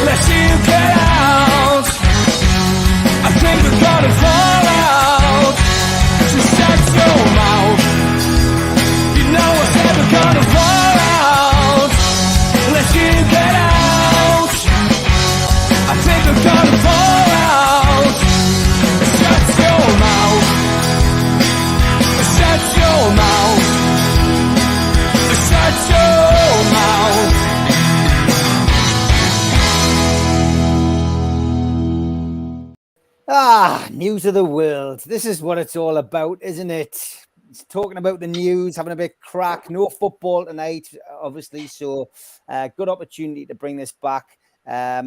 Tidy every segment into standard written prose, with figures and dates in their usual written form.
Let's see you get out. I think we're gonna fall out. So shut your mouth. You know I said we're gonna fall out. Let's see you get out. I think we're gonna fall out. Shut your mouth. Shut your mouth. Shut your mouth. News of the world. This is what it's all about, isn't it? It's talking about the news, having a bit of crack. No football tonight, obviously, so good opportunity to bring this back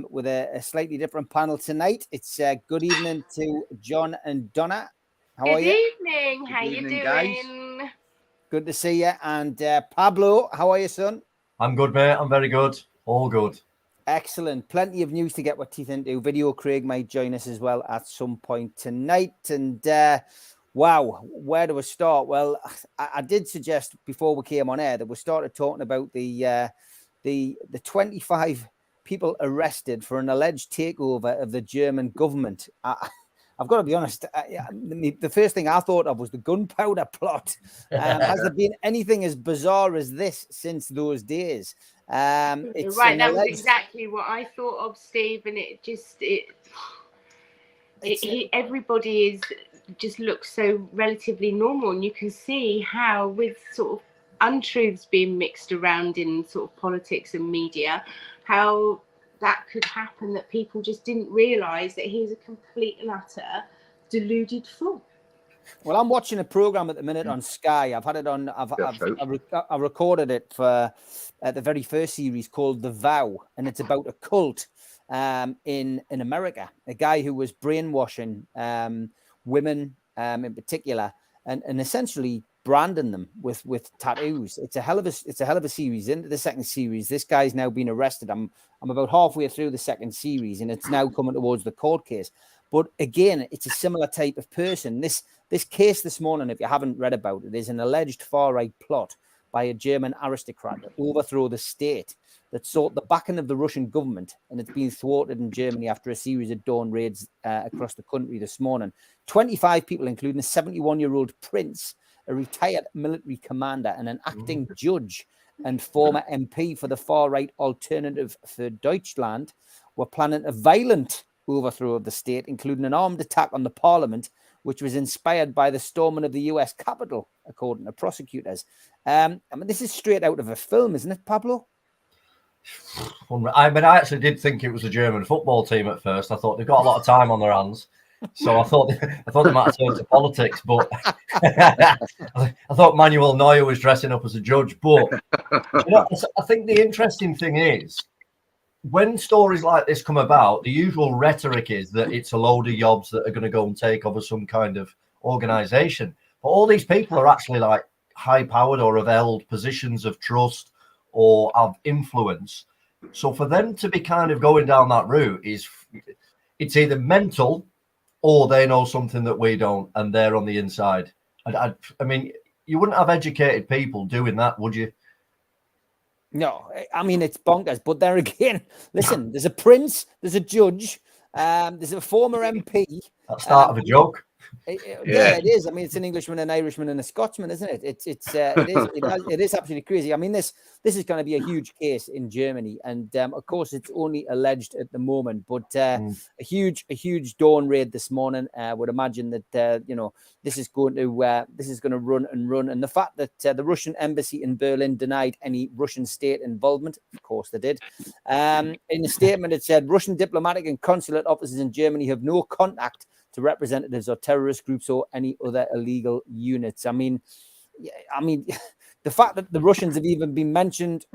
with a slightly different panel tonight. It's good evening to John and Donna. How are you? Good evening. How you doing? Guys. Good to see you. And Pablo, how are you, son? I'm good, mate. I'm very good. All good. Excellent. Plenty of news to get our teeth into. Video Craig might join us as well at some point tonight. And wow, where do we start? Well, I did suggest before we came on air that we started talking about the 25 people arrested for an alleged takeover of the German government. I've got to be honest, the first thing I thought of was the gunpowder plot. Has there been anything as bizarre as this since those days? It's right, that was exactly what I thought of, Steve, and everybody is just looks so relatively normal, and you can see how with sort of untruths being mixed around in sort of politics and media, how that could happen, that people just didn't realize that he's a complete and utter deluded fool. Well, I'm watching a program at the minute on Sky. I've had it on. I recorded it for the very first series called The Vow, and it's about a cult in America. A guy who was brainwashing women in particular, and essentially branding them with tattoos. It's a hell of a series. Into the second series, this guy's now been arrested. I'm about halfway through the second series, and it's now coming towards the court case. But again, it's a similar type of person. This case this morning, if you haven't read about it, is an alleged far-right plot by a German aristocrat to overthrow the state that sought the backing of the Russian government, and it's been thwarted in Germany after a series of dawn raids across the country this morning. 25 people, including a 71-year-old prince, a retired military commander, and an acting judge and former MP for the far-right Alternative for Deutschland, were planning a violent overthrow of the state, including an armed attack on the parliament, which was inspired by the storming of the US Capitol, according to prosecutors. I mean, this is straight out of a film, isn't it, Pablo? I mean, I actually did think it was a German football team at first. I thought they've got a lot of time on their hands, so I thought they might have turned to politics. But I thought Manuel Neuer was dressing up as a judge. But you know, I think the interesting thing is, when stories like this come about, the usual rhetoric is that it's a load of yobs that are going to go and take over some kind of organization. But all these people are actually like high-powered or have held positions of trust or of influence. So for them to be kind of going down that route it's either mental or they know something that we don't, and they're on the inside. I mean, you wouldn't have educated people doing that, would you? No, I mean, it's bonkers. But there again, listen, there's a prince, there's a judge, there's a former MP. That's start of a joke. Yeah, it is. I mean, it's an Englishman, an Irishman, and a Scotsman, isn't it? It is absolutely crazy. I mean, this is going to be a huge case in Germany, and of course, it's only alleged at the moment. But a huge dawn raid this morning. I would imagine that this is going to run and run. And the fact that the Russian embassy in Berlin denied any Russian state involvement, of course they did. In a statement, it said Russian diplomatic and consulate offices in Germany have no contact to representatives or terrorist groups or any other illegal units. I mean, the fact that the Russians have even been mentioned,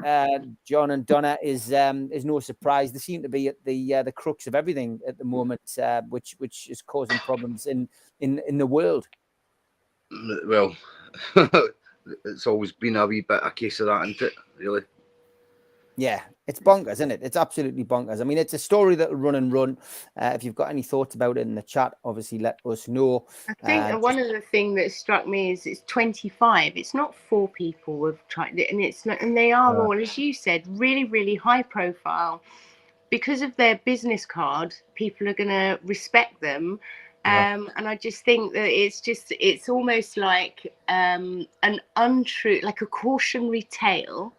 John and Donna, is no surprise. They seem to be at the crux of everything at the moment, which is causing problems in the world. Well, it's always been a wee bit a case of that, isn't it? Really. Yeah, it's bonkers, isn't it? It's absolutely bonkers. I mean, it's a story that'll run and run. If you've got any thoughts about it in the chat, obviously let us know. I think one of the things that struck me is it's 25. It's not 4 people who've tried it, and it's not, and they are all, as you said, really, really high profile. because of their business card, people are going to respect them. And I just think that it's almost like an untrue, like a cautionary tale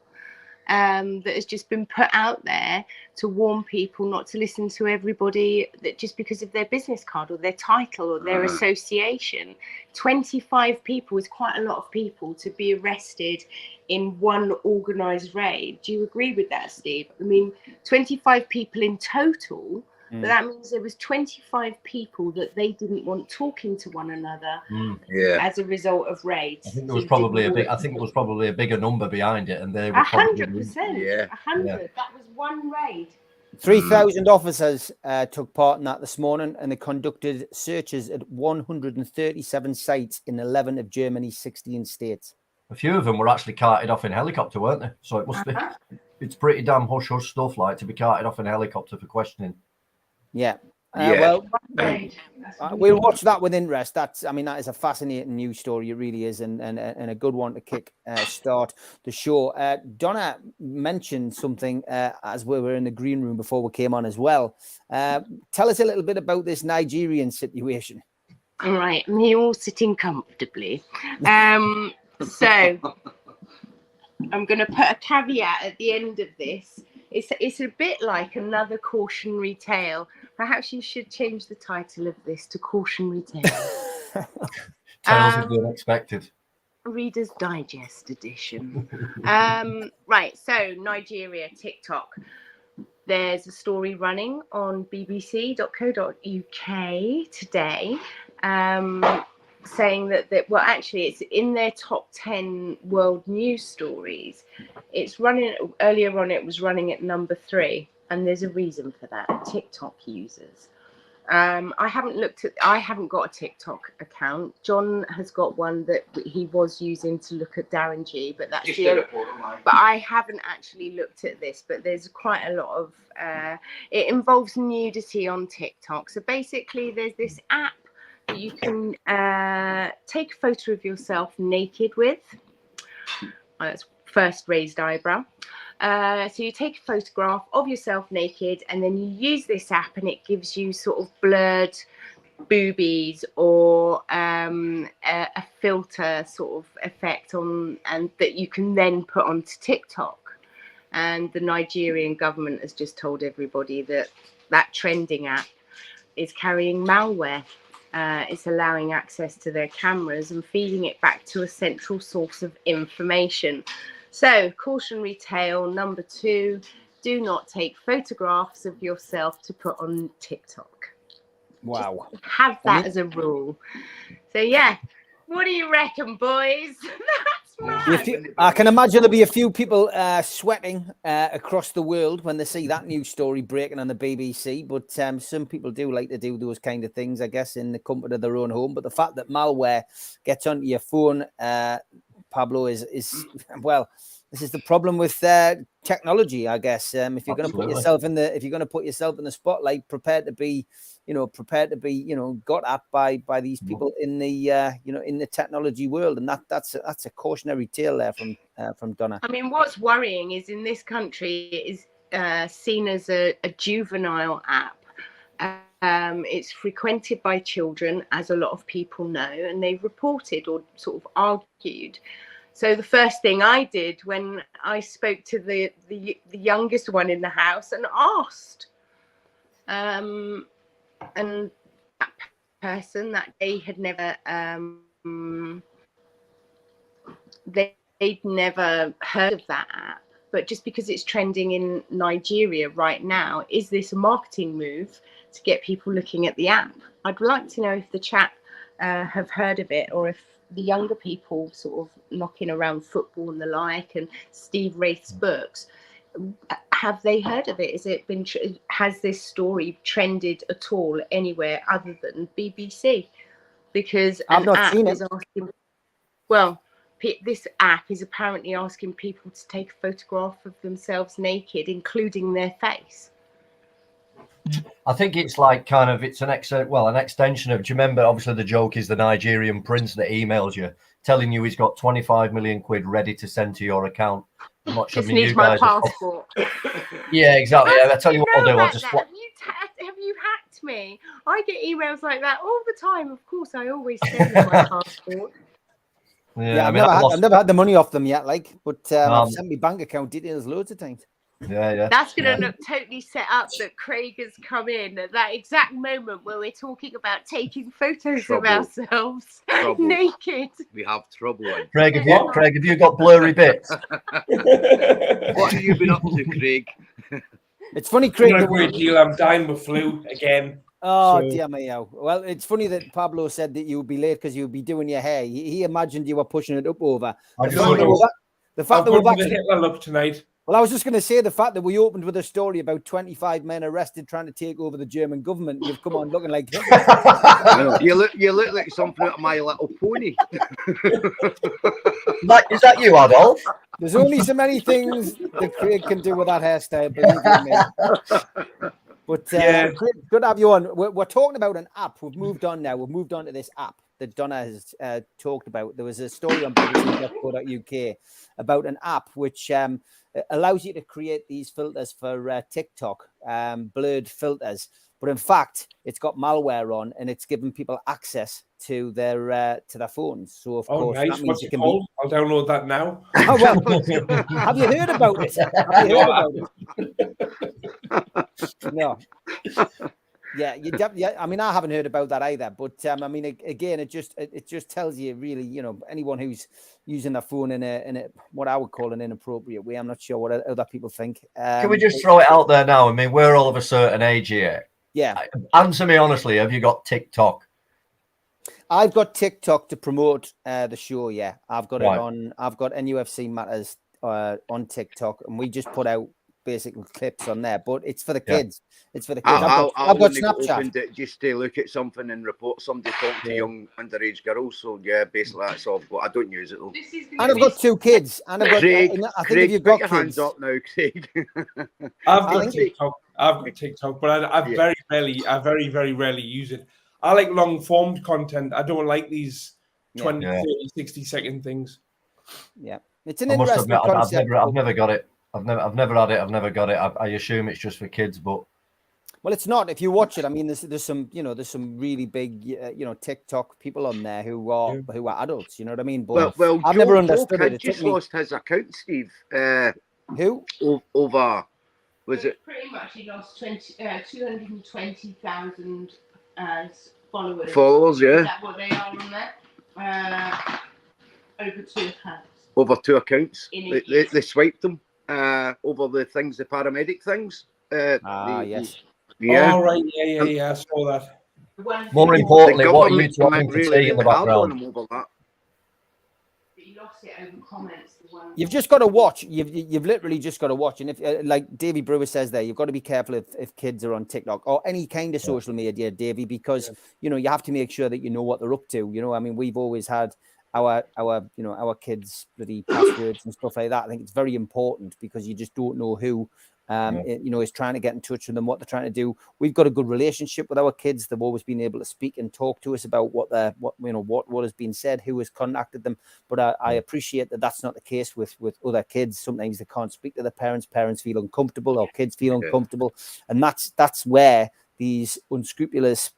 that has just been put out there to warn people not to listen to everybody, that just because of their business card or their title or their association. 25 people is quite a lot of people to be arrested in one organised raid. Do you agree with that, Steve? I mean, 25 people in total, but that means there was 25 people that they didn't want talking to one another as a result of raids. I think there was probably a bigger number behind it, and they were 100%. 100. That was one raid. 3,000 officers took part in that this morning, and they conducted searches at 137 sites in 11 of Germany's 16 states. A few of them were actually carted off in helicopter, weren't they? So it must be. It's pretty damn hush stuff, like, to be carted off in a helicopter for questioning. Yeah. Well, we'll watch that with interest. That is a fascinating news story. It really is, and a good one to kick start the show. Donna mentioned something as we were in the green room before we came on as well. Tell us a little bit about this Nigerian situation. All right, me all sitting comfortably. So I'm going to put a caveat at the end of this. It's a bit like another cautionary tale. Perhaps you should change the title of this to Cautionary Tale. Tales of the Unexpected. Reader's Digest edition. Right, so Nigeria, TikTok. There's a story running on bbc.co.uk today saying that well, actually, it's in their top 10 world news stories. It's running, earlier on, it was running at number 3. And there's a reason for that. TikTok users. I haven't got a TikTok account. John has got one that he was using to look at Darren G, but that's but I haven't actually looked at this. But there's quite a lot of it involves nudity on TikTok. So basically, there's this app that you can take a photo of yourself naked with. That's first raised eyebrow. So you take a photograph of yourself naked, and then you use this app, and it gives you sort of blurred boobies or a filter sort of effect on, and that you can then put onto TikTok. And the Nigerian government has just told everybody that that trending app is carrying malware. It's allowing access to their cameras and feeding it back to a central source of information. So, cautionary tale number 2, do not take photographs of yourself to put on TikTok. Wow. Just have that as a rule. So, yeah, what do you reckon, boys? That's mad. I can imagine there'll be a few people sweating across the world when they see that news story breaking on the BBC. But some people do like to do those kind of things, I guess, in the comfort of their own home. But the fact that malware gets onto your phone, Pablo, is well, this is the problem with technology, I guess. If you're going to put yourself in the spotlight, prepared to be got at by these people in the in the technology world, and that's a cautionary tale there from Donna. I mean, what's worrying is in this country it is seen as a juvenile app. It's frequented by children, as a lot of people know, and they've reported or sort of argued. So the first thing I did when I spoke to the youngest one in the house and asked, and that person that day had never, they'd never heard of that app. But just because it's trending in Nigeria right now, is this a marketing move to get people looking at the app? I'd like to know if the chat have heard of it, or if the younger people sort of knocking around football and the like, and Steve Wraith's books, have they heard of it? Has this story trended at all anywhere other than BBC? Because I've not seen it. This app is apparently asking people to take a photograph of themselves naked, including their face. I think it's like kind of, it's an extension of, do you remember, obviously the joke is the Nigerian prince that emails you telling you he's got 25 million quid ready to send to your account much. Just I mean, need you my guys are- passport. Yeah, exactly. I tell you what I'll do. I'll just Have you hacked me? I get emails like that all the time. Of course, I always send them my passport. Yeah, I mean, I've never had the money off them yet, like, but I've Um, sent me bank account details loads of times. yeah. That's going to look totally set up that Craig has come in at that exact moment where we're talking about taking photos Trouble. of ourselves Trouble. naked. We have trouble. In. Craig, have you got blurry bits? What have you been up to, Craig? It's funny, Craig. Not a great deal. I'm dying with flu again. Oh, So- dear me. Oh. Well, it's funny that Pablo said that you would be late because you would be doing your hair. He imagined you were pushing it up over. I The just fact that thought we've- the fact I've that gone we've for the actually, Hitler look tonight. well, I was just going to say the fact that we opened with a story about 25 men arrested trying to take over the German government. You've come on looking like Hitler. You look like something out of My Little Pony. Is that you, Adolf? There's only so many things that Craig can do with that hairstyle, believe you me. But Yeah. Craig, good to have you on. We're talking about an app. We've moved on now. We've moved on to this app that Donna has talked about. There was a story on bbc.co.uk about an app which allows you to create these filters for TikTok, blurred filters. But in fact, it's got malware on and it's giving people access to their phones. So of course, Nice. that means What's it it can called? I'll download that now. Oh, well, have you heard about it? Have you heard about it? No. Yeah, I mean, I haven't heard about that either. But I mean, again, it just tells you really, you know, anyone who's using their phone in a what I would call an inappropriate way. I'm not sure what other people think. Can we just throw it out there now? I mean, we're all of a certain age here. Yeah. Answer me honestly. Have you got TikTok? I've got TikTok to promote the show. Yeah, I've got Right. it on. I've got NUFC Matters on TikTok, and we just put out basic clips on there. But it's for the kids. It's for the kids. I've got Snapchat. Opened it just to look at something and report somebody talking to young underage girls. So yeah, basically that's all. But I don't use it though. And I've got 2 kids. And I've got. Craig, I think Craig, if you've put got your kids, hands up now, Craig. I've I got think- TikTok. I've got TikTok, but I Yeah. very, very rarely use it. I like long formed content. I don't like these 20, Yeah. 30, 60-second things. yeah, it's an I must interesting admit, concept. I've never got it. I've never had it. I've never got it. I assume it's just for kids, but Well, it's not. If you watch it, I mean, there's some, you know, there's some really big, you know, TikTok people on there who are adults. You know what I mean? But Well, I've Joe, never understood Joe it. Kidd It took just me. lost his account, Steve. Who? Over, was it? Pretty much, he lost 220,000 followers. Followers, yeah. Is that what they are on there? Over 2 accounts. Over 2 accounts. In They swiped them over the things, the paramedic things. Yes. Yeah. Oh, right. Yeah. I saw that. more The importantly, what are you government two having went to really, say in the really hard on background? him over that. He lost it over comments. You've just got to watch. You've literally just got to watch. And if, like Davy Brewer says there, you've got to be careful if kids are on TikTok or any kind of social media, Davy, because you know you have to make sure that you know what they're up to. You know, I mean, we've always had our kids' bloody passwords and stuff like that. I think it's very important because you just don't know who is trying to get in touch with them, what they're trying to do. We've got a good relationship with our kids. They've always been able to speak and talk to us about what has been said, who has contacted them. But I appreciate that that's not the case with other kids. Sometimes they can't speak to their parents. Parents feel uncomfortable, or kids feel uncomfortable, and that's where these unscrupulous,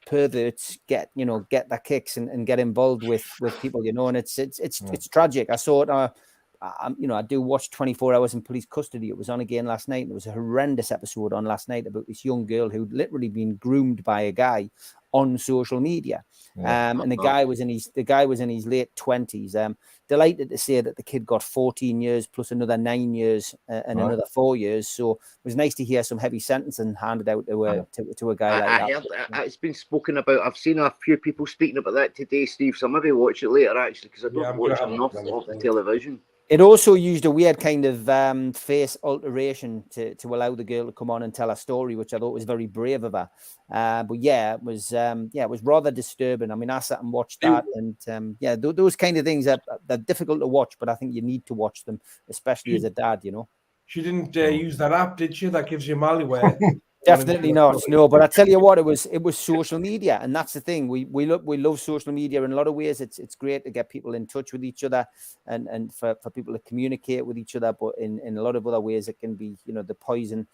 perverts get their kicks and get involved with people, and it's tragic. I saw it. I do watch 24 Hours in Police Custody. It was on again last night. There was a horrendous episode on last night about this young girl who'd literally been groomed by a guy on social media. And the guy was in his late 20s. Delighted to say that the kid got 14 years plus another 9 years and another 4 years. So it was nice to hear some heavy sentencing handed out to a guy like that. I heard it's been spoken about. I've seen a few people speaking about that today, Steve. So maybe watch it later actually, because I don't watch enough of the television. It also used a weird kind of face alteration to allow the girl to come on and tell her story, which I thought was very brave of her. But it was rather disturbing. I mean, I sat and watched that, and those kind of things they're difficult to watch, but I think you need to watch them, especially as a dad. She didn't use that app, did she? That gives you malware. Definitely not. No, but I tell you what, it was social media, and that's the thing. We love social media in a lot of ways. It's great to get people in touch with each other and for people to communicate with each other. But in a lot of other ways, it can be, the poison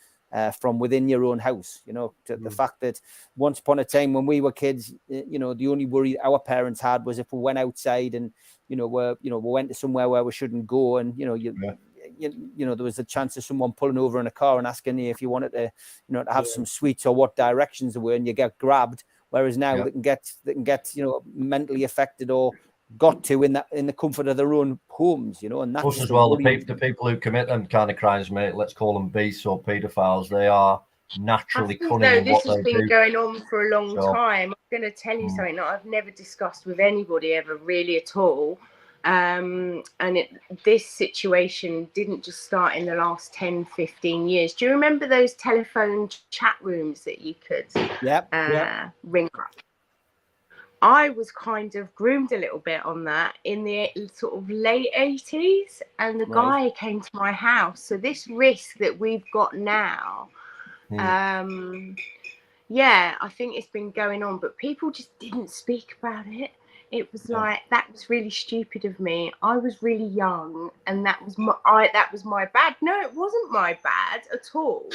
from within your own house. The fact that once upon a time when we were kids, the only worry our parents had was if we went outside and we went to somewhere where we shouldn't go, and there was a chance of someone pulling over in a car and asking you if you wanted to to have some sweets or what directions they were, and you get grabbed. Whereas now they can get mentally affected or got to in the comfort of their own homes, and that's as well the people who commit them kind of crimes, mate, let's call them beasts or paedophiles, they are naturally cunning in what they do. This has been going on for a long time. I'm going to tell you something that I've never discussed with anybody ever really at all. This situation didn't just start in the last 10, 15 years. Do you remember those telephone chat rooms that you could ring up? I was kind of groomed a little bit on that in the sort of late 80s, and the guy came to my house. So this risk that we've got now, I think it's been going on, but people just didn't speak about it. It was like, that was really stupid of me. I was really young, and that was my bad. No, it wasn't my bad at all.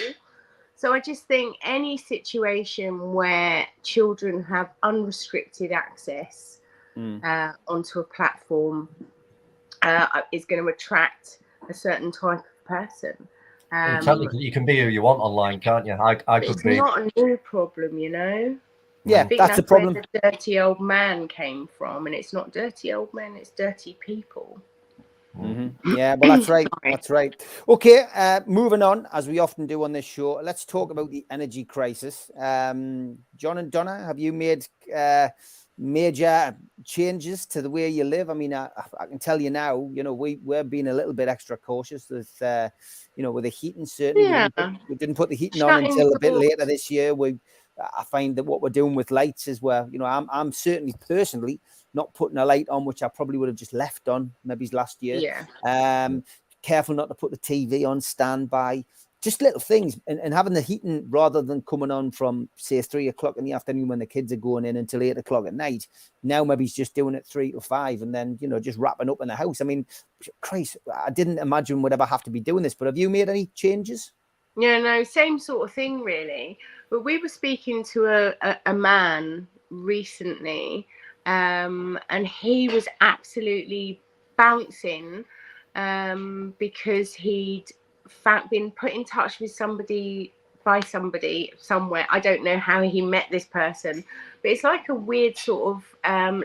So I just think any situation where children have unrestricted access onto a platform is going to attract a certain type of person. Technically, you can be who you want online, can't you? I could be. It's not a new problem, Yeah, I think that's a problem. Where the dirty old man came from, and it's not dirty old men; it's dirty people. Yeah, well, that's right. That's right. Okay, moving on, as we often do on this show, let's talk about the energy crisis. John and Donna, have you made major changes to the way you live? I mean, I can tell you now, we're being a little bit extra cautious with, with the heating. Certainly, we didn't put the heating on until a bit later this year. I find that what we're doing with lights is where, I'm certainly personally not putting a light on, which I probably would have just left on maybe last year. Careful not to put the TV on standby, just little things, and having the heating rather than coming on from say 3 o'clock in the afternoon when the kids are going in until 8 o'clock at night. Now maybe he's just doing it 3 to 5 and then, just wrapping up in the house. I mean, Christ, I didn't imagine we'd ever have to be doing this, but have you made any changes? Yeah, no, same sort of thing really. But we were speaking to a man recently, and he was absolutely bouncing because he'd been put in touch with somebody somewhere. I don't know how he met this person, but it's like a weird sort of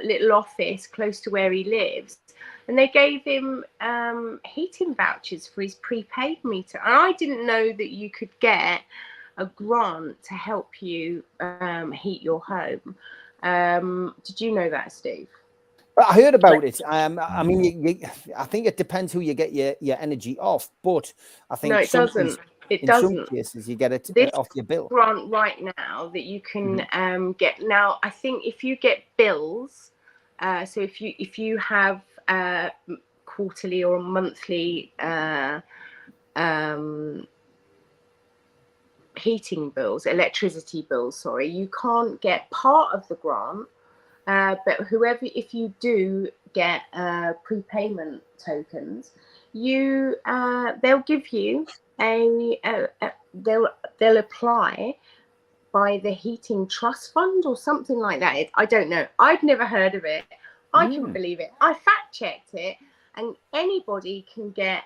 little office close to where he lives. And they gave him heating vouchers for his prepaid meter. And I didn't know that you could get a grant to help you heat your home. Did you know that, Steve? I heard about it. I mean, I think it depends who you get your energy off. But I think no, it doesn't. It doesn't. Some cases, you get it off your bill. Grant right now that you can get now. I think if you get bills, so if you have quarterly or monthly heating bills, electricity bills, sorry, you can't get part of the grant, but if you do get prepayment tokens, they'll give you they'll apply by the heating trust fund or something like that. I don't know. I've never heard of it. I couldn't believe it. I fact checked it, and anybody can get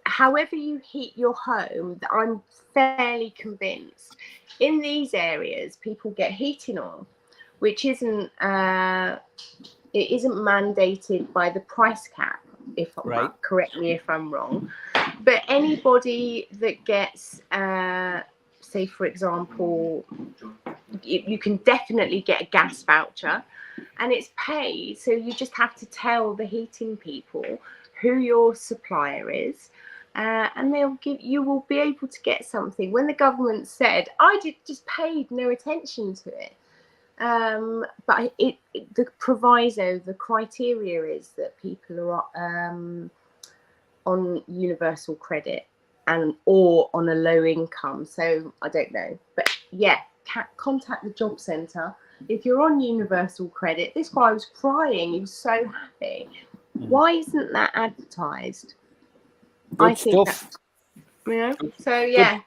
however you heat your home. I'm fairly convinced in these areas people get heating oil, which isn't mandated by the price cap. If I'm correct me if I'm wrong, but anybody that gets say for example, you can definitely get a gas voucher. And it's paid, so you just have to tell the heating people who your supplier is, and you will be able to get something. When the government said, I just paid no attention to it, but the proviso, the criteria is that people are on universal credit, or on a low income. So I don't know, but yeah, contact the job centre. If you're on universal credit, this guy was crying, he was so happy. Why isn't that advertised? Good stuff. So yeah.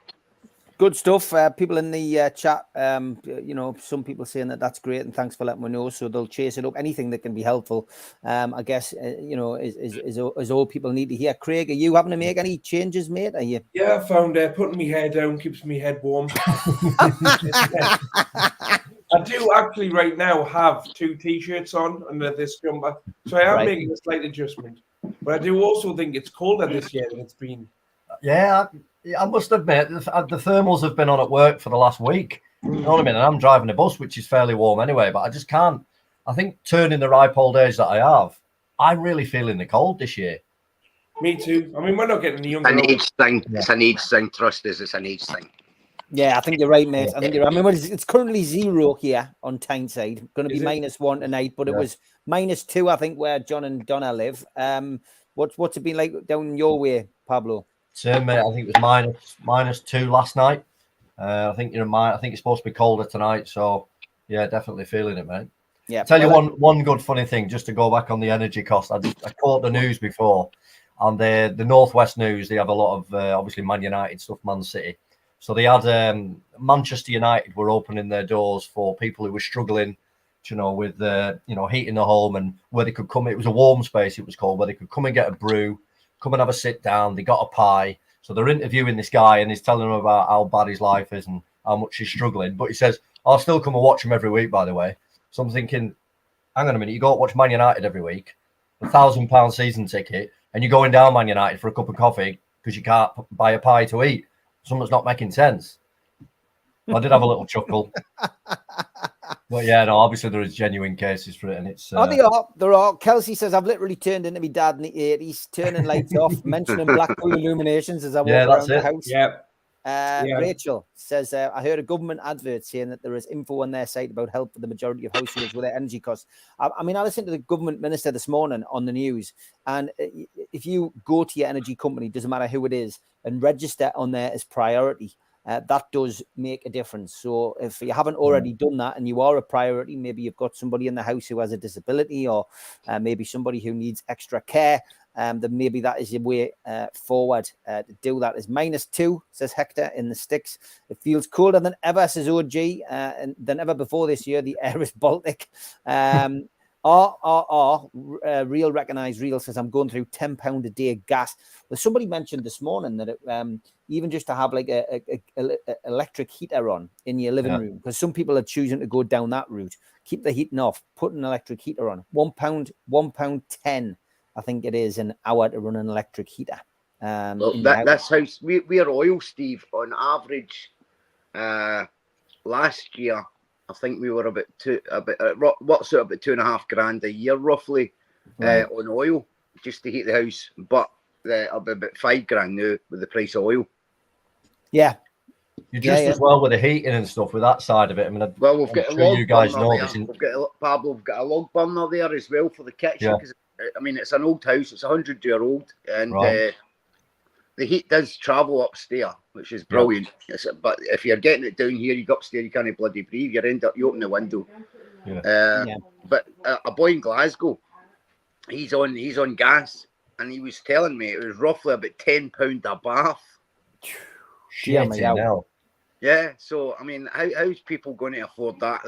Good stuff. People in the chat, some people saying that's great and thanks for letting me know. So they'll chase it up. Anything that can be helpful, I guess, is all people need to hear. Craig, are you having to make any changes, mate? Are you? Yeah, I found putting my hair down keeps me head warm. I do actually right now have 2 T-shirts on under this jumper, so I am making a slight adjustment. But I do also think it's colder this year than it's been. Yeah, I must admit, the thermals have been on at work for the last week. You know what I mean? And I'm driving a bus, which is fairly warm anyway, but I just can't. I think turning the ripe old age that I have, I'm really feeling the cold this year. Me too. I mean, we're not getting any younger. An age thing. Yeah. It's an age thing. Trust us, it's an age thing. Yeah, I think you're right, mate. I think you're right. I mean, it's currently 0 here on Tyneside. Going to be -1 tonight, but it was -2, I think, where John and Donna live. What's it been like down your way, Pablo? Same, mate. I think it was -2 last night. I think I think it's supposed to be colder tonight. So yeah, definitely feeling it, mate. Yeah. Tell you one good funny thing, just to go back on the energy cost. I caught the news before, and the Northwest News, they have a lot of obviously Man United stuff, Man City. So they had Manchester United were opening their doors for people who were struggling, with heating the home, and where they could come. It was a warm space, it was called, where they could come and get a brew, come and have a sit down. They got a pie. So they're interviewing this guy, and he's telling them about how bad his life is and how much he's struggling. But he says, I'll still come and watch him every week, by the way. So I'm thinking, hang on a minute, you go watch Man United every week, £1,000 season ticket, and you're going down Man United for a cup of coffee because you can't buy a pie to eat. Something's not making sense. I did have a little chuckle. But yeah, no, obviously there is genuine cases for it, and it's there are. Kelsey says I've literally turned into my dad in the 80s, turning lights off, mentioning Blackpool illuminations as I walk around the house. Rachel says I heard a government advert saying that there is info on their site about help for the majority of households with their energy costs. I mean, I listened to the government minister this morning on the news, and if you go to your energy company, doesn't matter who it is, and register on there as priority, that does make a difference. So if you haven't already done that and you are a priority, maybe you've got somebody in the house who has a disability, or maybe somebody who needs extra care, then maybe that is your way forward to do that. Is -2, says Hector in the sticks. It feels colder than ever, says OG, and than ever before this year. The air is Baltic. Real Recognized Real says I'm going through £10 a day gas. Well, somebody mentioned this morning that even just to have like a electric heater on in your living room, because some people are choosing to go down that route, keep the heating off, put an electric heater on. £1.10, I think it is, an hour to run an electric heater. That's how we're oil, Steve. On average, last year, I think we were about £2,500 a year, roughly, on oil, just to heat the house. But I'll be about £5,000 now with the price of oil. Yeah. You're just as well with the heating and stuff with that side of it. I mean, we've got a log burner there. We've got a log burner there as well for the kitchen. Because I mean, it's an old house. It's 100-year-old, and the heat does travel upstairs, which is brilliant. But if you're getting it down here, you go upstairs, you can't bloody breathe. You open the window. But a boy in Glasgow, he's on gas, and he was telling me it was roughly about £10 a bath. Yeah, so I mean, how's people going to afford that?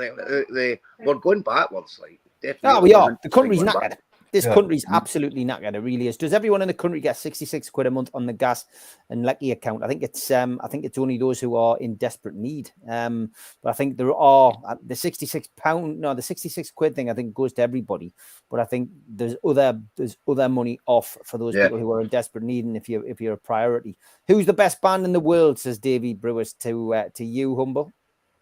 We're going backwards, like. Definitely. No, we are. The country's knackered. This country's absolutely knackered. It really is. Does everyone in the country get 66 quid a month on the gas and Lecky account? I think it's only those who are in desperate need. But I think there are the the 66 quid thing, I think, goes to everybody. But I think there's other money off for those people who are in desperate need, and if you're a priority. Who's the best band in the world, says Davy Brewers to you, Humble?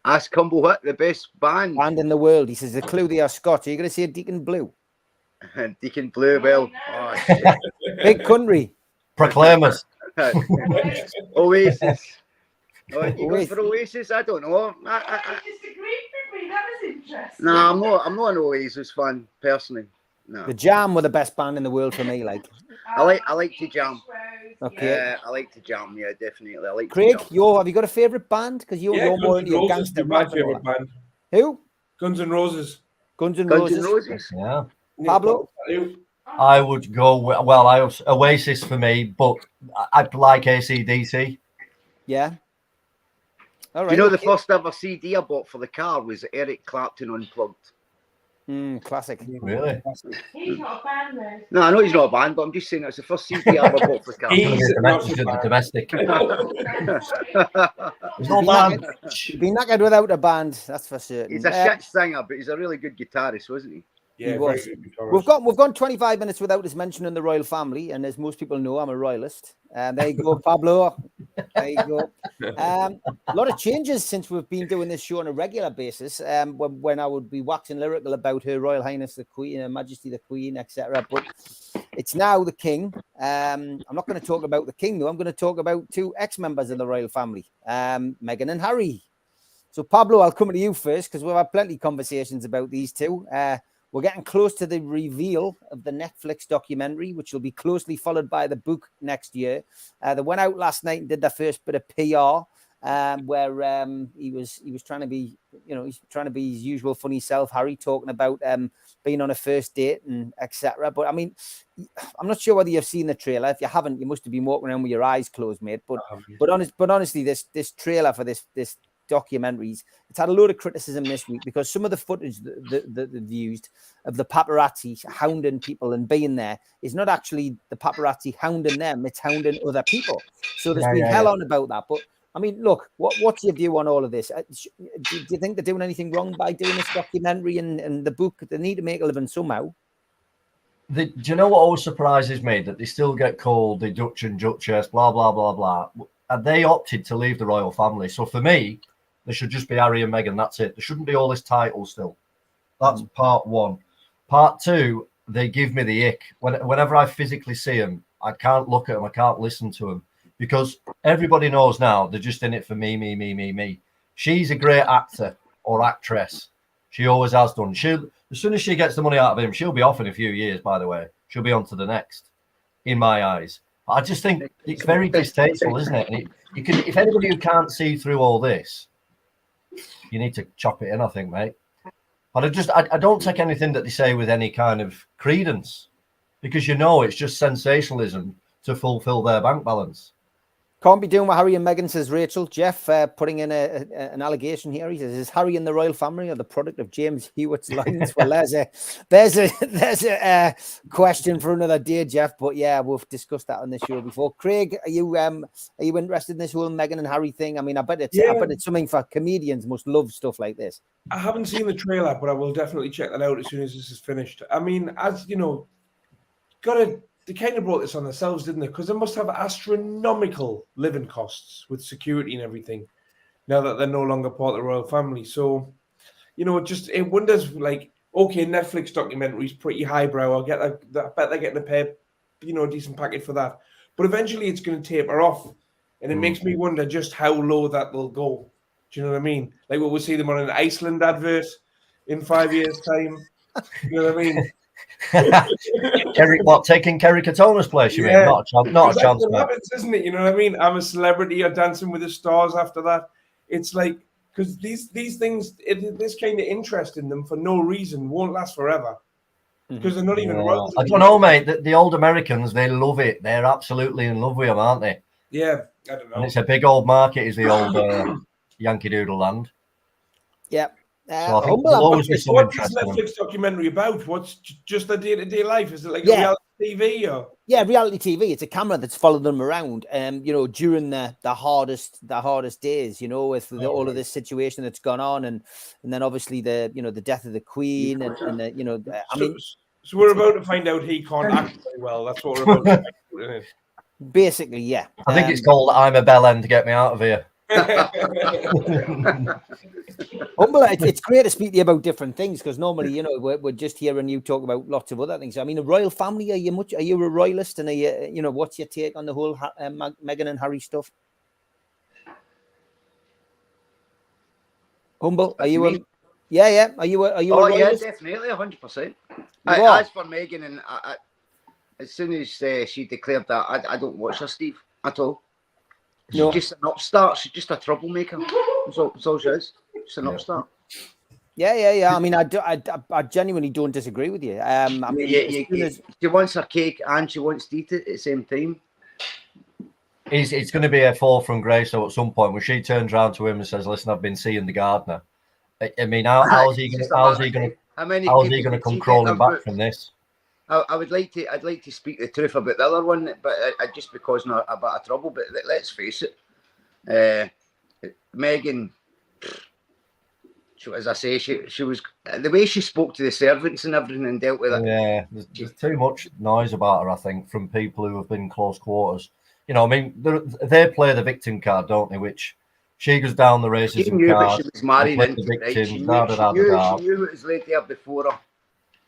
Ask Humble what the best band in the world. He says the clue they are Scotch. Are you going to say Deacon Blue? Deacon Blue, well, big country. Proclaimers. Oasis. You going for Oasis? I don't know. I disagreed with me. That was interesting. No, I'm not an Oasis fan personally. No. The Jam were the best band in the world for me. Like I like the Jam. Okay. I like to jam. Yeah, definitely. I like Craig, to jam. have you got a favourite band? Because you're more into your gangster my rap and all favorite that. band. Who? Guns N' Roses. Guns N' Guns N' Roses. Roses. Yeah. Pablo? I would go well. Oasis for me, but I like AC/DC. Yeah. All right. Do you know the first ever CD I bought for the car was Eric Clapton Unplugged? Classic. Really? He's not a fan though. No, I know he's not a band, but I'm just saying it's the first CD I ever bought for the car. He's domestic. There's no band. He'd be knackered without a band, that's for certain. He's a shit singer, but he's a really good guitarist, wasn't he? Yeah, he was. We've gone 25 minutes without us mentioning the royal family, and as most people know, I'm a royalist. There you go, Pablo. There you go. A lot of changes since we've been doing this show on a regular basis. When I would be waxing lyrical about Her Royal Highness the Queen, Her Majesty the Queen, etc. But it's now the King. I'm not going to talk about the King though. I'm going to talk about two ex-members of the royal family, Meghan and Harry. So Pablo, I'll come to you first because we've had plenty of conversations about these two. We're getting close to the reveal of the Netflix documentary, which will be closely followed by the book next year. They went out last night and did their first bit of PR, where he was trying to be, he's trying to be his usual funny self, Harry, talking about being on a first date and etc. But I mean, I'm not sure whether you've seen the trailer. If you haven't, you must have been walking around with your eyes closed, mate. But honestly, this trailer for this documentaries, it's had a load of criticism this week because some of the footage that they've used of the paparazzi hounding people and being there is not actually the paparazzi hounding them, it's hounding other people. So there's been hell on about that. But I mean, look, what's your view on all of this? Do you think they're doing anything wrong by doing this documentary and the book? They need to make a living somehow. Do you know what always surprises me? That they still get called the Dutch and Duchess, blah, blah, blah, blah. And they opted to leave the royal family. So for me, there should just be Harry and Meghan. That's it. There shouldn't be all this title still. That's part one. Part two, they give me the ick. Whenever I physically see them, I can't look at them. I can't listen to them because everybody knows now they're just in it for me. She's a great actor or actress. She always has done. As soon as she gets the money out of him, she'll be off in a few years, by the way. She'll be on to the next, in my eyes. I just think it's very distasteful, isn't it? And if anybody who can't see through all this, you need to chop it in, I think, mate. But I don't take anything that they say with any kind of credence because it's just sensationalism to fulfill their bank balance. Can't be doing what Harry and Meghan, says Rachel. Jeff putting in an allegation here. He says, is Harry and the royal family or the product of James Hewitt's lines? Well, there's a question for another day, Jeff. But yeah, we've discussed that on this show before. Craig, are you interested in this whole Meghan and Harry thing? I mean, I bet it's something for comedians must love stuff like this. I haven't seen the trailer, but I will definitely check that out as soon as this is finished. I mean, as you know, they kind of brought this on themselves, didn't they? Because they must have astronomical living costs with security and everything now that they're no longer part of the royal family. So, it wonders, like, okay, Netflix documentary's pretty highbrow. I bet they're getting a pay, decent package for that. But eventually it's going to taper off. And it makes me wonder just how low that will go. Do you know what I mean? Like, we'll see them on an Iceland advert in 5 years' time. You know what I mean? Taking Kerry Katona's place? You mean not a chance, mate. Happens, isn't it? You know what I mean? I'm a celebrity or Dancing with the Stars after that. It's like because these things, this kind of interest in them for no reason won't last forever because they're not even. I don't know, mate. The old Americans, they love it. They're absolutely in love with them, aren't they? Yeah, I don't know. And it's a big old market, is the old Yankee Doodle land. Yeah. So I think there'll always be some interest. What's this Netflix documentary about? What's just their day-to-day life? Is it like a reality TV or? Yeah, reality TV. It's a camera that's followed them around, during the hardest days, with all of this situation that's gone on, and then obviously the death of the Queen, So we're about to find out he can't act very well. That's what we're about to find out, isn't it? Basically, yeah. I think it's called "I'm a Bell End to Get Me Out of Here." It's great to speak to you about different things because normally, we're just hearing you talk about lots of other things. I mean, a royal family. Are you a royalist? And are you, what's your take on the whole Meghan and Harry stuff? Humble, are you? Yeah. Are you? Oh, yeah, definitely, 100%. As for Meghan and as soon as she declared that, I don't watch her, Steve, at all. She's just an upstart. She's just a troublemaker. That's all she is. Just an upstart. Yeah. I mean, I genuinely don't disagree with you. I mean, she wants her cake and she wants to eat it at the same time. It's going to be a fall from grace. So at some point, when she turns around to him and says, "Listen, I've been seeing the gardener." I mean, how's he going to come crawling back from this? I'd like to speak the truth about the other one, but I just because not a bit of trouble. But let's face it, Megan. As I say, she was the way she spoke to the servants and everything and dealt with it. Yeah, there's too much noise about her, I think, from people who have been in close quarters. You know, I mean, they play the victim card, don't they? Which she goes down the races. She knew, but she was married into the victims. Right? She knew it was laid there before her.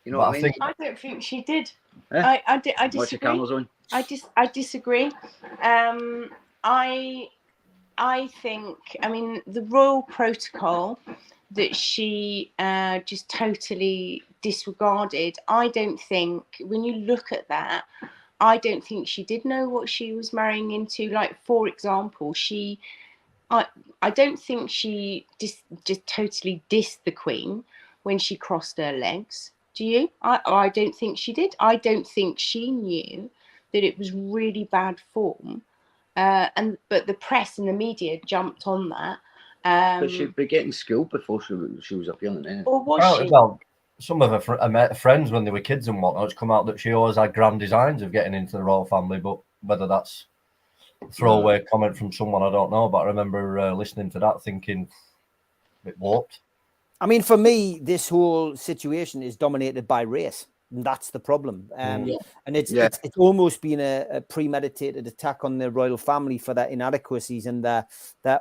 You know what I mean? I don't think she did. I disagree. I disagree. I think, I mean, the royal protocol that she just totally disregarded. I don't think, when you look at that, I don't think she did know what she was marrying into. Like, for example, I don't think she just totally dissed the Queen when she crossed her legs. Do you? I don't think she did. I don't think she knew that it was really bad form. But the press and the media jumped on that. But she'd be getting schooled before she was appealing. Or was she? Well, some of her friends, when they were kids and whatnot, it's come out that she always had grand designs of getting into the royal family. But whether that's a throwaway comment from someone, I don't know. But I remember listening to that, thinking a bit warped. I mean, for me, this whole situation is dominated by race. And that's the problem. And it's almost been a premeditated attack on the royal family for their inadequacies and their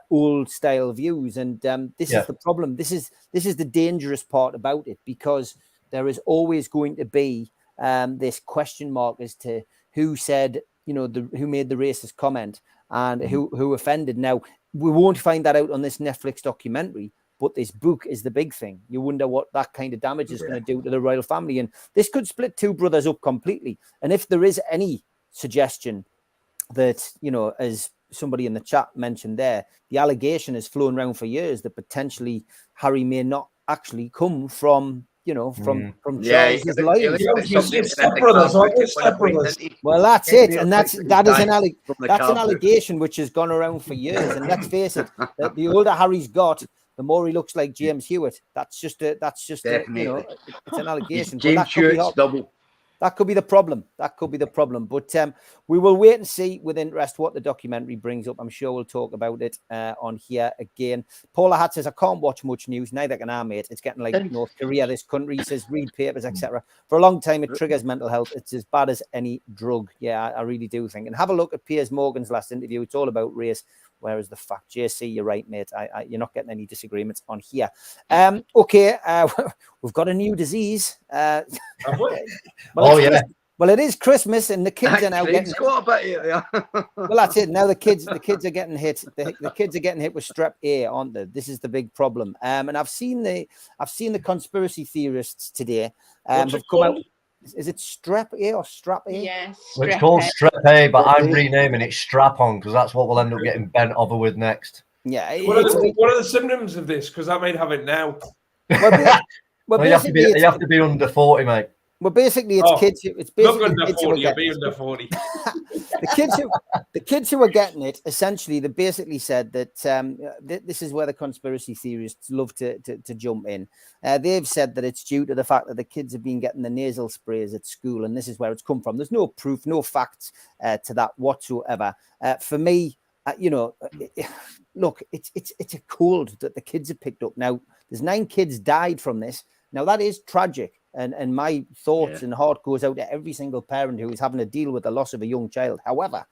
old style views. And this is the problem. This is the dangerous part about it, because there is always going to be this question mark as to who said, who made the racist comment and who offended. Now, we won't find that out on this Netflix documentary, but this book is the big thing. You wonder what that kind of damage is going to do to the royal family. And this could split two brothers up completely. And if there is any suggestion that, as somebody in the chat mentioned there, the allegation has flown around for years that potentially Harry may not actually come from Charles's line. Well, that's it. And that is an allegation which has gone around for years. And let's face it, the older Harry's got, the more he looks like James Hewitt. It's an allegation. James Hewitt's double. That could be the problem. But we will wait and see with interest what the documentary brings up. I'm sure we'll talk about it on here again. Paula Hatt says, I can't watch much news. Neither can I, mate. It's getting like North Korea, this country. He says, read papers, etc. For a long time, it triggers mental health. It's as bad as any drug. Yeah, I really do think. And have a look at Piers Morgan's last interview. It's all about race. Where is the fact? JC, you're right, mate. You're not getting any disagreements on here. Okay, we've got a new disease. Well, it is Christmas, and the kids are now getting. Well, that's it. Now the kids are getting hit. The kids are getting hit with Strep A, aren't they? This is the big problem. And I've seen the conspiracy theorists today. Have come out. Is it Strep A or Strap A? Yes. It's called Strep A, but I'm renaming it Strap On because that's what we'll end up getting bent over with next. Yeah. What are the symptoms of this? Because I might have it now. Well, you have to be under 40, mate. Well, basically, it's kids. It's basically look under 40. I'll be under 40. the kids who are getting it. Essentially, they basically said that this is where the conspiracy theorists love to jump in. They've said that it's due to the fact that the kids have been getting the nasal sprays at school, and this is where it's come from. There's no proof, no facts to that whatsoever. For me, look, it's a cold that the kids have picked up. Now, there's 9 kids died from this. Now, that is tragic. And my thoughts and heart goes out to every single parent who is having to deal with the loss of a young child. However,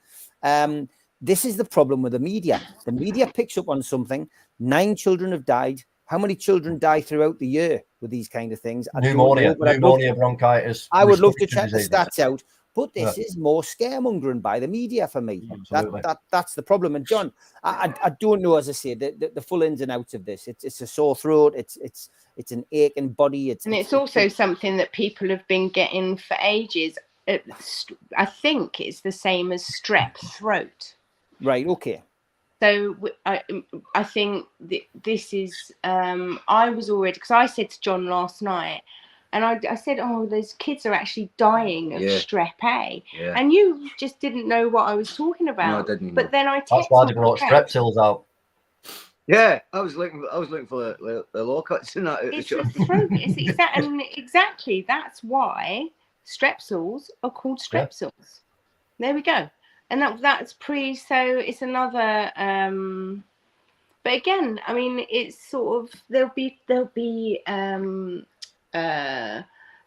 this is the problem with the media. The media picks up on something. 9 children have died. How many children die throughout the year with these kind of things? Pneumonia, bronchitis. I would love to check the stats out. But this is more scaremongering by the media for me. That's the problem. And John, I don't know, as I say, the full ins and outs of this. It's a sore throat. It's an aching body. It's also something that people have been getting for ages. I think it's the same as strep throat. Right. Okay. So I think this is, I was already, because I said to John last night, and I said, oh, those kids are actually dying of strep A. Yeah. And you just didn't know what I was talking about. No, I didn't. But then I That's why they brought strepsils out. Yeah, I was looking for the lockouts in that. It's the throat. Exactly. That's why strepsils are called strepsils. There we go. And that's so it's another. But again, I mean, it's sort of there'll be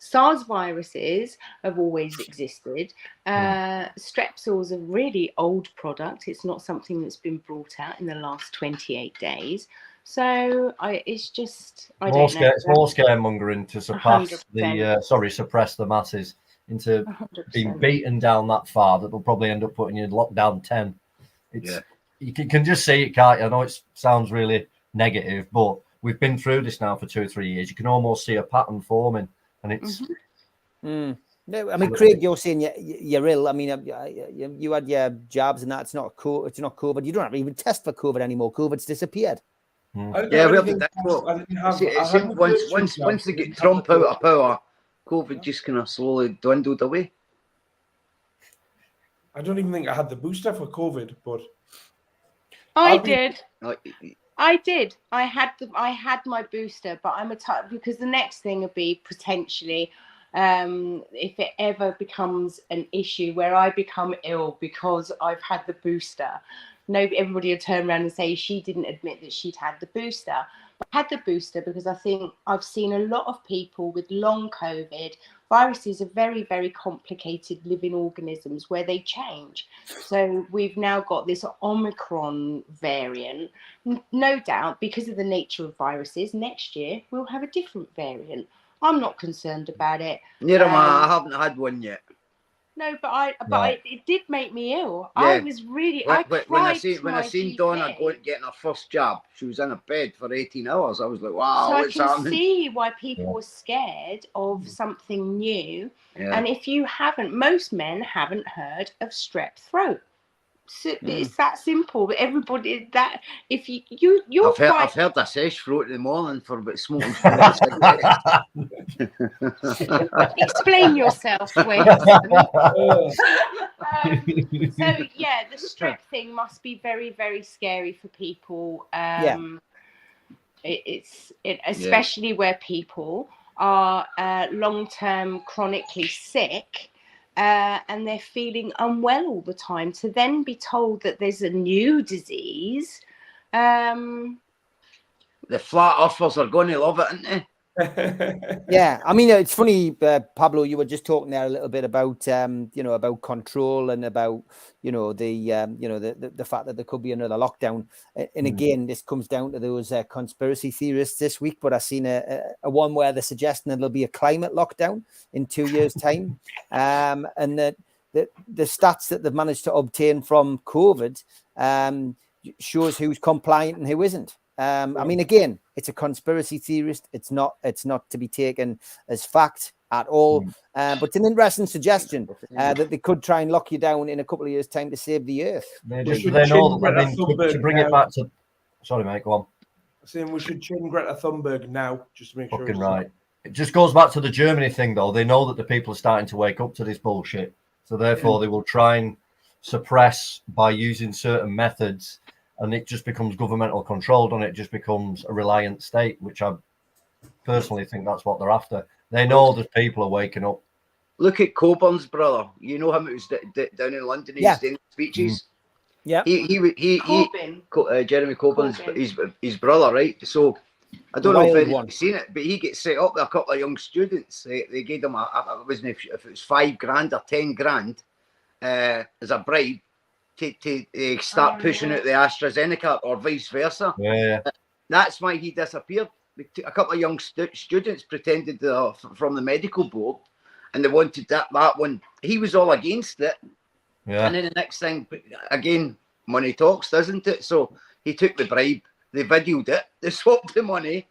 SARS viruses have always existed. Strepsils are a really old product. It's not something that's been brought out in the last 28 days. So it's just I don't know. It's more scaremongering to suppress 100%. suppress the masses into 100%. being beaten down that far that will probably end up putting you in lockdown 10. You can just see it, can't you? I know it sounds really negative, but we've been through this now for 2 or 3 years. You can almost see a pattern forming, and it's. No, I mean, Craig, you're saying you're ill. I mean, you had your jabs and that. It's not COVID. You don't have to even test for COVID anymore. COVID's disappeared. Yeah, where did that go? Once they get Trump out of power, COVID just kind of slowly dwindled away. I don't even think I had the booster for COVID, but I did. I had my booster, but I'm a type, because the next thing would be potentially if it ever becomes an issue where I become ill because I've had the booster. Everybody would turn around and say she didn't admit that she'd had the booster. I had the booster because I think I've seen a lot of people with long COVID. Viruses are very, very complicated living organisms where they change. So we've now got this Omicron variant. No doubt, because of the nature of viruses, next year we'll have a different variant. I'm not concerned about it. Neither am I. I haven't had one yet. No, but it did make me ill. Yeah. I was really. When I seen Donna getting her first jab, she was in a bed for 18 hours. I was like, wow, so what's happening? I can see why people were scared of something new. Yeah. And if you haven't, most men haven't heard of strep throat. So it's that simple. But everybody, that if you're I've heard a sesh throat in the morning for about smoking. Explain yourself, Wes. So yeah, the strep thing must be very, very scary for people. Especially where people are long-term chronically sick. And they're feeling unwell all the time. To then be told that there's a new disease. The flat earthers are going to love it, aren't they? Yeah, I mean, it's funny, Pablo, you were just talking there a little bit about, about control and about, the fact that there could be another lockdown. And again, this comes down to those conspiracy theorists this week, but I've seen a one where they're suggesting that there'll be a climate lockdown in 2 years' time. And that the stats that they've managed to obtain from COVID shows who's compliant and who isn't. I mean, again, it's a conspiracy theorist. It's not to be taken as fact at all. But it's an interesting suggestion that they could try and lock you down in a couple of years' time to save the earth. To bring it back to... Sorry, mate, go on. Saying we should chin Greta Thunberg now, just to make sure. Fucking right. It just goes back to the Germany thing, though. They know that the people are starting to wake up to this bullshit. So therefore, they will try and suppress by using certain methods. And it just becomes governmental controlled, and it just becomes a reliant state, which I personally think that's what they're after. They know that people are waking up. Look at Coburn's brother. You know him who was down in London. He's doing speeches. Yeah. Jeremy Coburn's his brother, right? So I don't know if anyone's seen it, but he gets set up with a couple of young students. They gave him I wasn't if it was $5,000 or $10,000 as a bribe. To start pushing out the AstraZeneca or vice versa. Yeah. That's why he disappeared. A couple of young students pretended from the medical board, and they wanted that one. He was all against it. Yeah. And then the next thing, again, money talks, doesn't it? So he took the bribe. They videoed it. They swapped the money.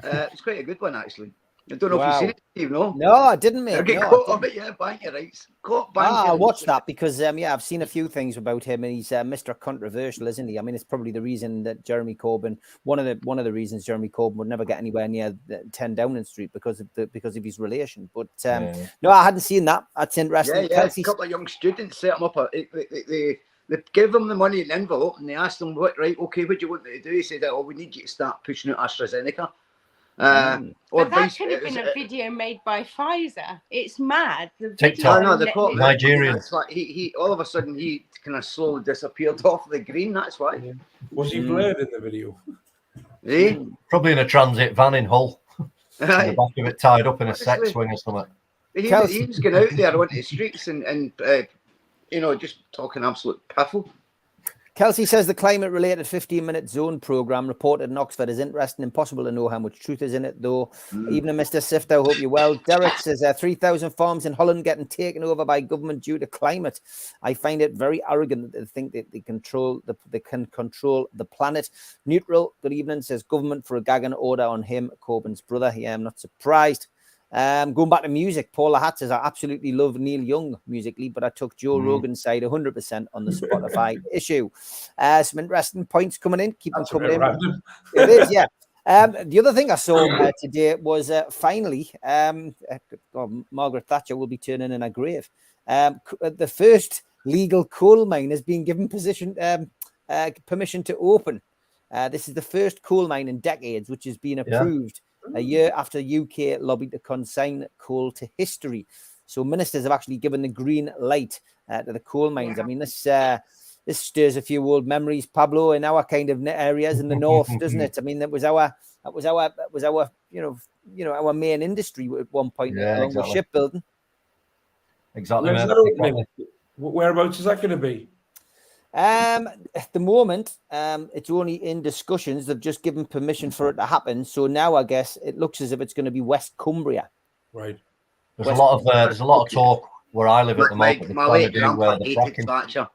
It's quite a good one, actually. I don't know if you've seen it, Steve, no? No, I didn't, mate. Get No, caught up it, yeah, bang your rights. Caught, bang I'll watch that because, yeah, I've seen a few things about him, and he's Mr. Controversial, isn't he? I mean, it's probably the reason that Jeremy Corbyn, one of the reasons Jeremy Corbyn would never get anywhere near 10 Downing Street because of his relation. But no, I hadn't seen that. That's interesting. Yeah, a couple of young students set him up. They give him the money in the envelope, and they asked him, "What? Right? Okay, what do you want me to do?" He said, "Oh, we need you to start pushing out AstraZeneca." But that could have been a video made by Pfizer. It's mad. The TikTok. No, they caught Nigerian. That's why he all of a sudden he kind of slowly disappeared off the green. That's why. Yeah. Was he blurred in the video? Eh? Probably in a transit van in Hull. In the Aye. back of it tied up in a sex swing or something. He was going out there onto the streets and just talking absolute piffle. Kelsey says the climate-related 15-minute zone programme reported in Oxford is interesting. Impossible to know how much truth is in it, though. Even a Mr. Sift, I hope you're well. Derek says 3,000 farms in Holland getting taken over by government due to climate. I find it very arrogant that they think that they can control the planet. Neutral, good evening, says government for a gag and order on him, Corbyn's brother. Yeah, I'm not surprised. Going back to music, Paula Hatt says I absolutely love Neil Young musically, but I took Joe Rogan's side 100% on the Spotify issue. Some interesting points coming in. Keep them coming in. Random. It is, yeah. The other thing I saw today was finally, Margaret Thatcher will be turning in a grave. The first legal coal mine has been given permission to open. This is the first coal mine in decades which has been approved. A year after UK lobbied to consign coal to history. So ministers have actually given the green light to the coal mines. I mean, this stirs a few old memories, Pablo, in our kind of areas in the north, doesn't it? I mean, that was our our main industry at one point, along with shipbuilding. Exactly. Whereabouts is that going to be? At the moment, it's only in discussions. They've just given permission for it to happen. So now I guess it looks as if it's going to be West Cumbria. Right. There's a lot of talk where I live at the moment. My late grandpa hated Thatcher.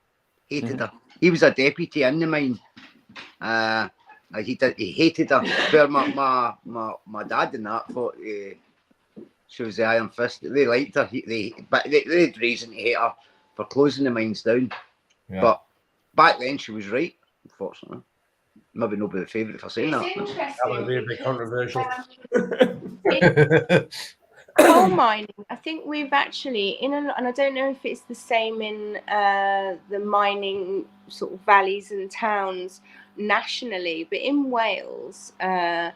Hated her. He was a deputy in the mine. He hated her. Where my dad and that thought she was the Iron Fist. They liked her. But they had reason to hate her for closing the mines down. Yeah. But back then she was right, unfortunately. Maybe nobody the favourite for saying that. That would be a bit controversial. Coal mining. I think we've actually and I don't know if it's the same in the mining sort of valleys and towns nationally, but in Wales, they've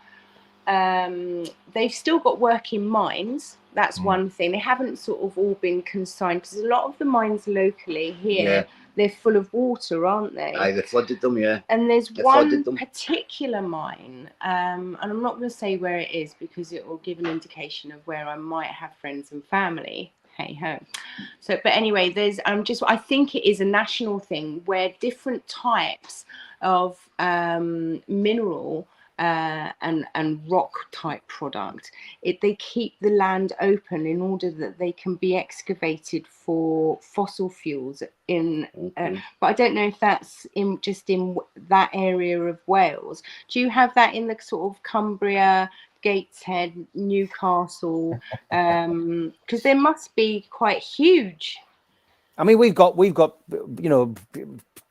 still got working mines. That's one thing. They haven't sort of all been consigned because a lot of the mines locally here, they're full of water, aren't they? Aye, they flooded them, yeah. And there's one particular mine, and I'm not going to say where it is because it will give an indication of where I might have friends and family. Hey ho. So, but anyway, I think it is a national thing where different types of mineral and rock type product, they keep the land open in order that they can be excavated for fossil fuels but I don't know if that's in that area of Wales. Do you have that in the sort of Cumbria, Gateshead, Newcastle? Because there must be quite huge. I mean, we've got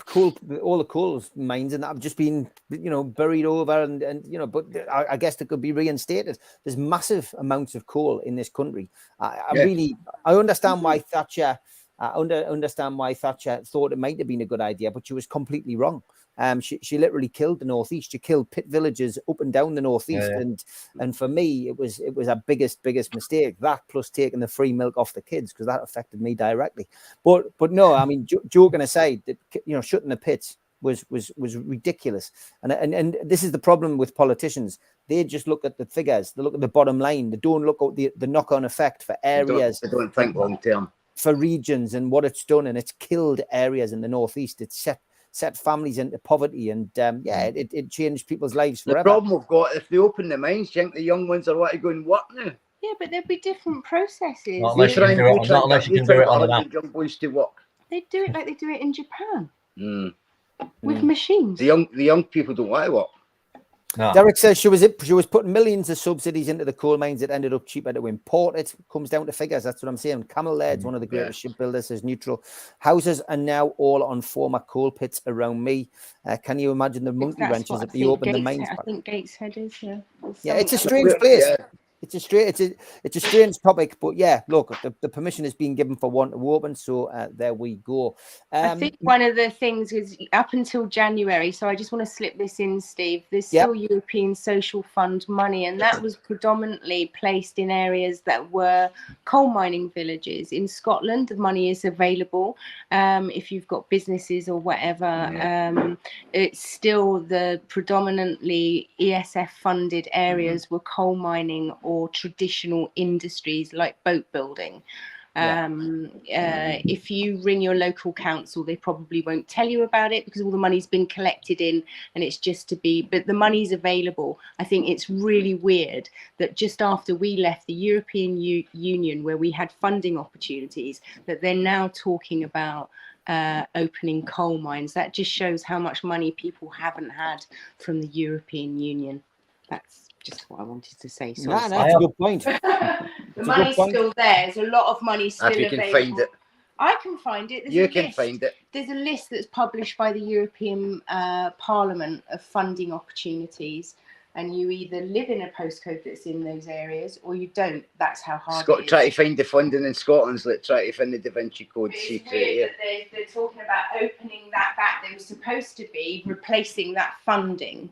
coal, all the coal mines, and that have just been buried over, and but I guess they could be reinstated. There's massive amounts of coal in this country. I understand why Thatcher. I understand why Thatcher thought it might have been a good idea, but she was completely wrong. She literally killed the northeast. She killed pit villages up and down the northeast, and for me, it was a biggest mistake. That plus taking the free milk off the kids, because that affected me directly. But no, I mean, joking aside, shutting the pits was ridiculous. And this is the problem with politicians. They just look at the figures. They look at the bottom line. They don't look at the knock-on effect for areas. They don't think long term. For regions and what it's done, and it's killed areas in the northeast. It's set families into poverty, and it changed people's lives forever. The problem we've got, if they open the mines, do you think the young ones are allowed to go and work now? Yeah, but there'll be different processes. Not unless you can do it on an app. Young boys to work. They do it like they do it in Japan with machines. The young people don't want to work. No. Derek says she was putting millions of subsidies into the coal mines. It ended up cheaper to import it. Comes down to figures. That's what I'm saying. Camel Laird's one of the greatest shipbuilders, says neutral. Houses are now all on former coal pits around me. Can you imagine the monkey wrenches if they open the mines? I think Gateshead is. Yeah, it's a strange place. Yeah. It's a strange topic, but yeah, look, the permission is being given for one to open, so there we go. I think one of the things is up until January, so I just want to slip this in, Steve, there's still European Social Fund money, and that was predominantly placed in areas that were coal mining villages. In Scotland, the money is available if you've got businesses or whatever. It's still the predominantly ESF funded areas were coal mining or traditional industries like boat building. If you ring your local council, they probably won't tell you about it because all the money's been collected in and it's just to be, but the money's available. I think it's really weird that just after we left the European Union, where we had funding opportunities, that they're now talking about opening coal mines. That just shows how much money people haven't had from the European Union. That's just what I wanted to say. No, that's a good point. The money's still there. There's a lot of money still available. If you can find it. I can find it. You can find it. There's a list that's published by the European Parliament of funding opportunities, and you either live in a postcode that's in those areas or you don't. That's how hard it is. Try to find the funding in Scotland's like try to find the Da Vinci Code secret. Weird that they're talking about opening that back. They were supposed to be replacing that funding,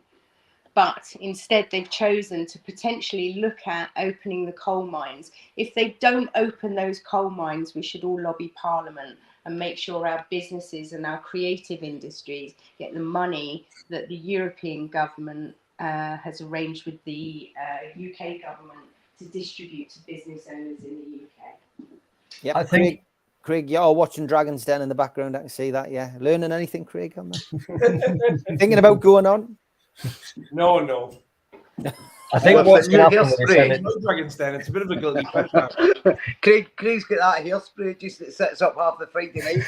but instead they've chosen to potentially look at opening the coal mines. If they don't open those coal mines, we should all lobby Parliament and make sure our businesses and our creative industries get the money that the European government has arranged with the UK government to distribute to business owners in the UK. Yeah, I think Craig, you're watching Dragon's Den in the background. I can see that. Yeah, learning anything, Craig? On that? Thinking about going on? No. I think what's going to happen with Dragon's Den, it's a bit of a guilty pleasure. Craig's got that hairspray just that sits up half the Friday night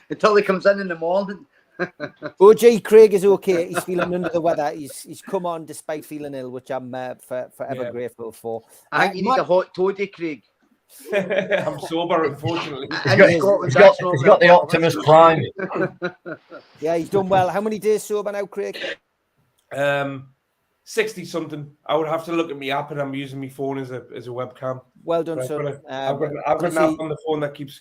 until he comes in the morning. OG Craig is okay. He's feeling under the weather. He's come on despite feeling ill, which I'm forever grateful for. I think you need a hot toddy, Craig. I'm sober, unfortunately. He's got the Optimus Prime. Yeah, he's done well. How many days sober now, Craig? 60 something. I would have to look at my app, and I'm using my phone as a webcam. Well done, son. I've got an app on the phone that keeps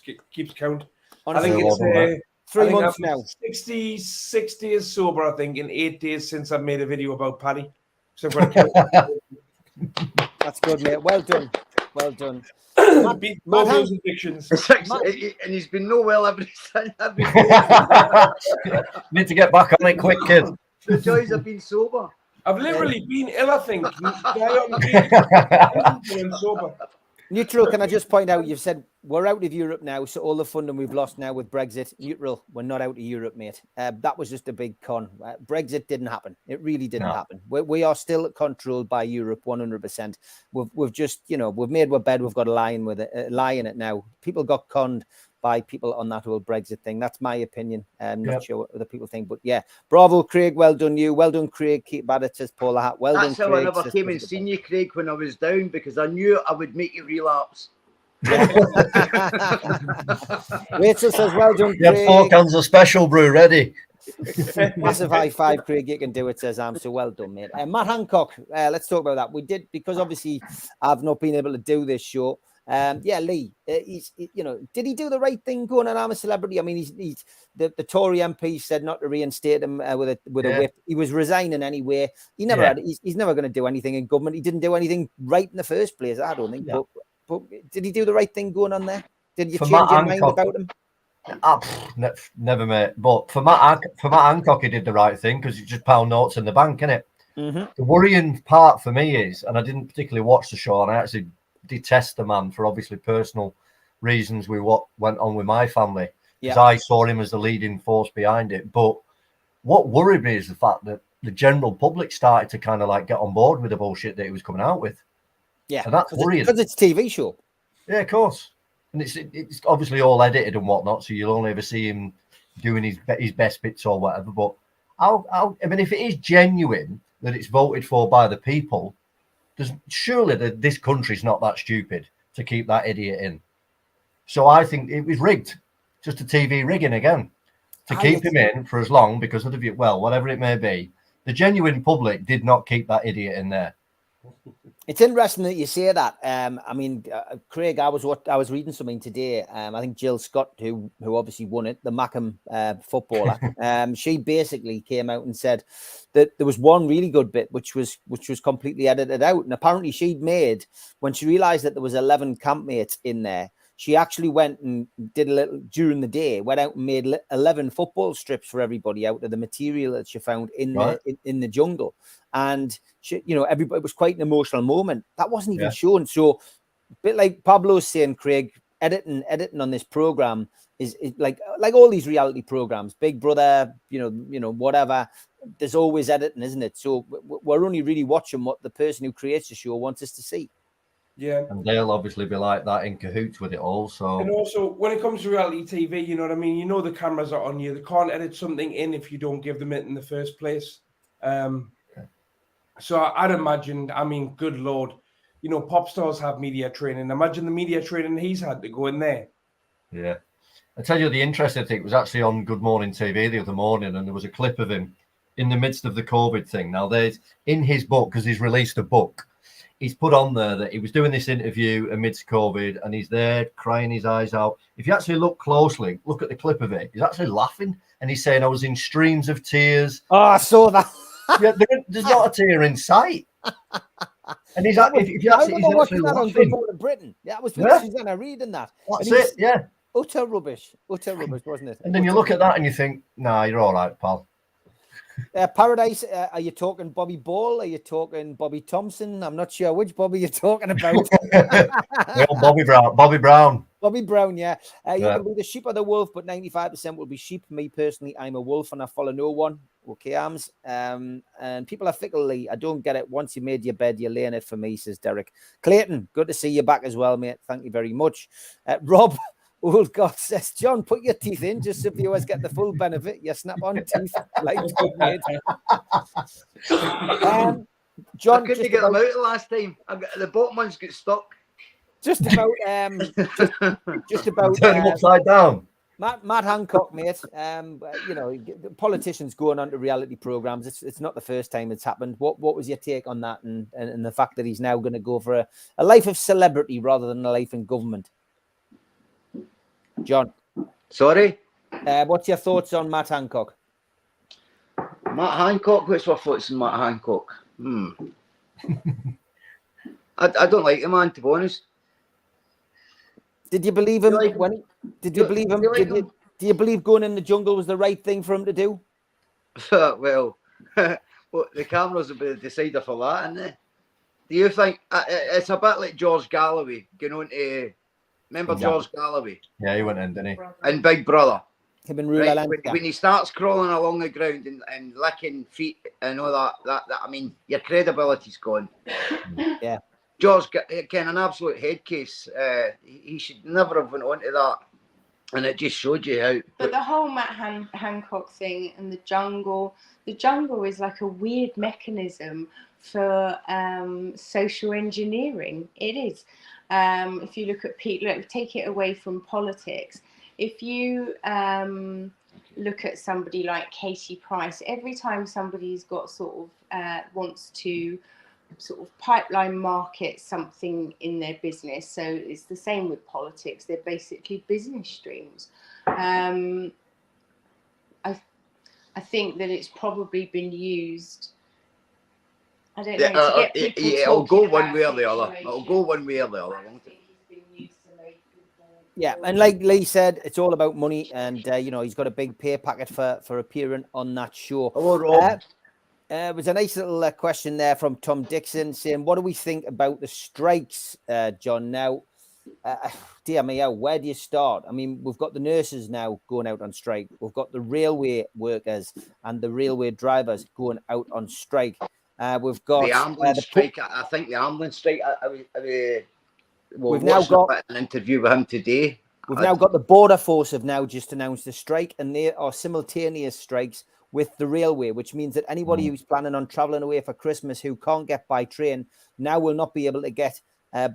count. Honestly, I think it's 3 months now. 60 is sober, I think, in 8 days since I've made a video about Paddy. So I've got to count. That's good, mate. Well done. Beat both those addictions. And he's been no well ever since. Need to get back on it quick, kid. The joys of being sober. I've literally been ill, I think. Sober. Neutral, can I just point out, you've said we're out of Europe now, so all the funding we've lost now with Brexit. Neutral, we're not out of Europe, mate. That was just a big con. Brexit didn't happen. It really didn't happen. We are still controlled by Europe 100%. We've just, we've made our bed, we've got a lie in it now. People got conned by people on that whole Brexit thing. That's my opinion. I'm not sure what other people think, but yeah. Bravo, Craig. Well done, you. Well done, Craig. Keep at it, says Paula Hat. Well done, Craig. That's how I never came and seen you, Craig, when I was down, because I knew I would make you relapse. Rachel says, well done, Craig. You have 4 cans of special brew ready. Massive high five, Craig. You can do it, says I'm. So well done, mate. Matt Hancock, let's talk about that. We did, because obviously I've not been able to do this show. Lee, did he do the right thing going on I'm a Celebrity? I mean, he's the Tory MP said not to reinstate him with a whip. He was resigning anyway. He never he's never going to do anything in government. He didn't do anything right in the first place, I don't think. Yeah. But did he do the right thing going on there? Did you change your mind about him? Never, mate. But for Matt Hancock, he did the right thing because it's just pound notes in the bank, isn't it? Mm-hmm. The worrying part for me is, and I didn't particularly watch the show, and I actually detest the man for obviously personal reasons with what went on with my family, because I saw him as the leading force behind it. But what worried me is the fact that the general public started to kind of like get on board with the bullshit that he was coming out with. Yeah, and that's worrying because it's a TV show. Yeah, of course, and it's obviously all edited and whatnot, so you'll only ever see him doing his best bits or whatever. But I mean, if it is genuine, that it's voted for by the people, surely this country's not that stupid to keep that idiot in. So I think it was rigged, just a TV rigging again, to keep him in for as long because of the view. Well, whatever it may be, the genuine public did not keep that idiot in there. It's interesting that you say that. I mean, Craig, I was reading something today. I think Jill Scott, who obviously won it, the Mackham footballer, she basically came out and said that there was one really good bit which was completely edited out, and apparently she'd made, when she realised that there was 11 campmates in there, she actually went and did a little during the day, went out and made 11 football strips for everybody out of the material that she found in the jungle. And she, everybody, it was quite an emotional moment. That wasn't even shown. So a bit like Pablo's saying, Craig, editing on this program is like all these reality programs, Big Brother, whatever. There's always editing, isn't it? So we're only really watching what the person who creates the show wants us to see. Yeah. And they'll obviously be like that in cahoots with it all. So, and also when it comes to reality TV, you know what I mean? The cameras are on you. They can't edit something in if you don't give them it in the first place. So I'd imagine, I mean, good Lord, pop stars have media training. Imagine the media training he's had to go in there. Yeah. I tell you, the interesting thing was actually on Good Morning TV the other morning, and there was a clip of him in the midst of the COVID thing. Now, there's in his book, because he's released a book, he's put on there that he was doing this interview amidst COVID, and he's there crying his eyes out. If you actually look closely, look at the clip of it, he's actually laughing, and he's saying, I was in streams of tears. Oh, I saw that. Yeah, there's not a tear in sight. And he's like, if you actually, he's actually that on Good Morning Britain. Yeah, that was with Susanna reading that. That's it, yeah. Utter rubbish, wasn't it? And then you look at that and you think, nah, you're all right, pal. Paradise, are you talking Bobby Ball? Are you talking Bobby Thompson? I'm not sure which Bobby you're talking about. Bobby Brown. Bobby Brown, yeah. You can be the sheep or the wolf, but 95% will be sheep. Me personally, I'm a wolf and I follow no one. Okay, arms. And people are fickle, Lee. I don't get it. Once you made your bed, you're laying it for me, says Derek. Clayton, good to see you back as well, mate. Thank you very much. Rob Old God says, John, put your teeth in just so viewers get the full benefit. Your snap-on teeth, like good, mate. John, couldn't get them out last time. The bottom ones get stuck. Just about, just about. Turn them upside down. Matt Hancock, mate. Politicians going on to reality programs. It's not the first time it's happened. What was your take on that, and the fact that he's now going to go for a life of celebrity rather than a life in government? John. Sorry? What's your thoughts on Matt Hancock? Matt Hancock? What's my thoughts on Matt Hancock? I don't like the man, to be honest. Did you believe him? Did you believe him? Do you believe going in the jungle was the right thing for him to do? Well, the cameras will be the decider for that, isn't it? Do you think it's a bit like George Galloway going on to... Remember George Galloway? Yeah, he went in, didn't he? And Big Brother. Right? When he starts crawling along the ground and licking feet and all that, I mean, your credibility's gone. Yeah. George, again, an absolute head case. He should never have went on to that. And it just showed you how. But the whole Matt Hancock thing and the jungle is like a weird mechanism for social engineering. It is. If you look at people, take it away from politics. If you look at somebody like Katie Price, every time somebody's got wants to sort of pipeline market something in their business, so it's the same with politics. They're basically business streams. I think that it's probably been used. I don't know. To get people it'll go one way or the other. It'll go one way or the other. Yeah, and like Lee said, it's all about money, and he's got a big pay packet for appearing on that show. Hello, Rob. It was a nice little question there from Tom Dixon saying, "What do we think about the strikes, John? Now, dear me, where do you start? I mean, we've got the nurses now going out on strike. We've got the railway workers and the railway drivers going out on strike. We've got the ambulance strike. I think the ambulance strike. We've now got an interview with him today. We've now got the Border Force have now just announced a strike, and they are simultaneous strikes with the railway, which means that anybody who's planning on traveling away for Christmas who can't get by train now will not be able to get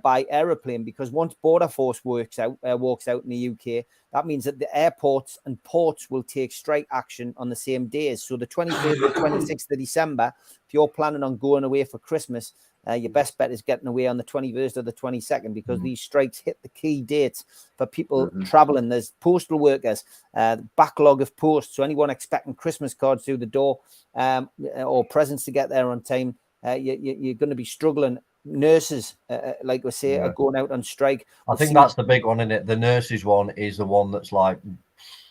by aeroplane, because once Border Force walks out in the UK, that means that the airports and ports will take strike action on the same days. So the 23rd and 26th of December, if you're planning on going away for Christmas, your best bet is getting away on the 21st or the 22nd, because these strikes hit the key dates for people traveling. There's postal workers, backlog of posts. So anyone expecting Christmas cards through the door or presents to get there on time, you're going to be struggling. Nurses, like we say, are going out on strike. I think that's the big one, isn't it? The nurses one is the one that's like,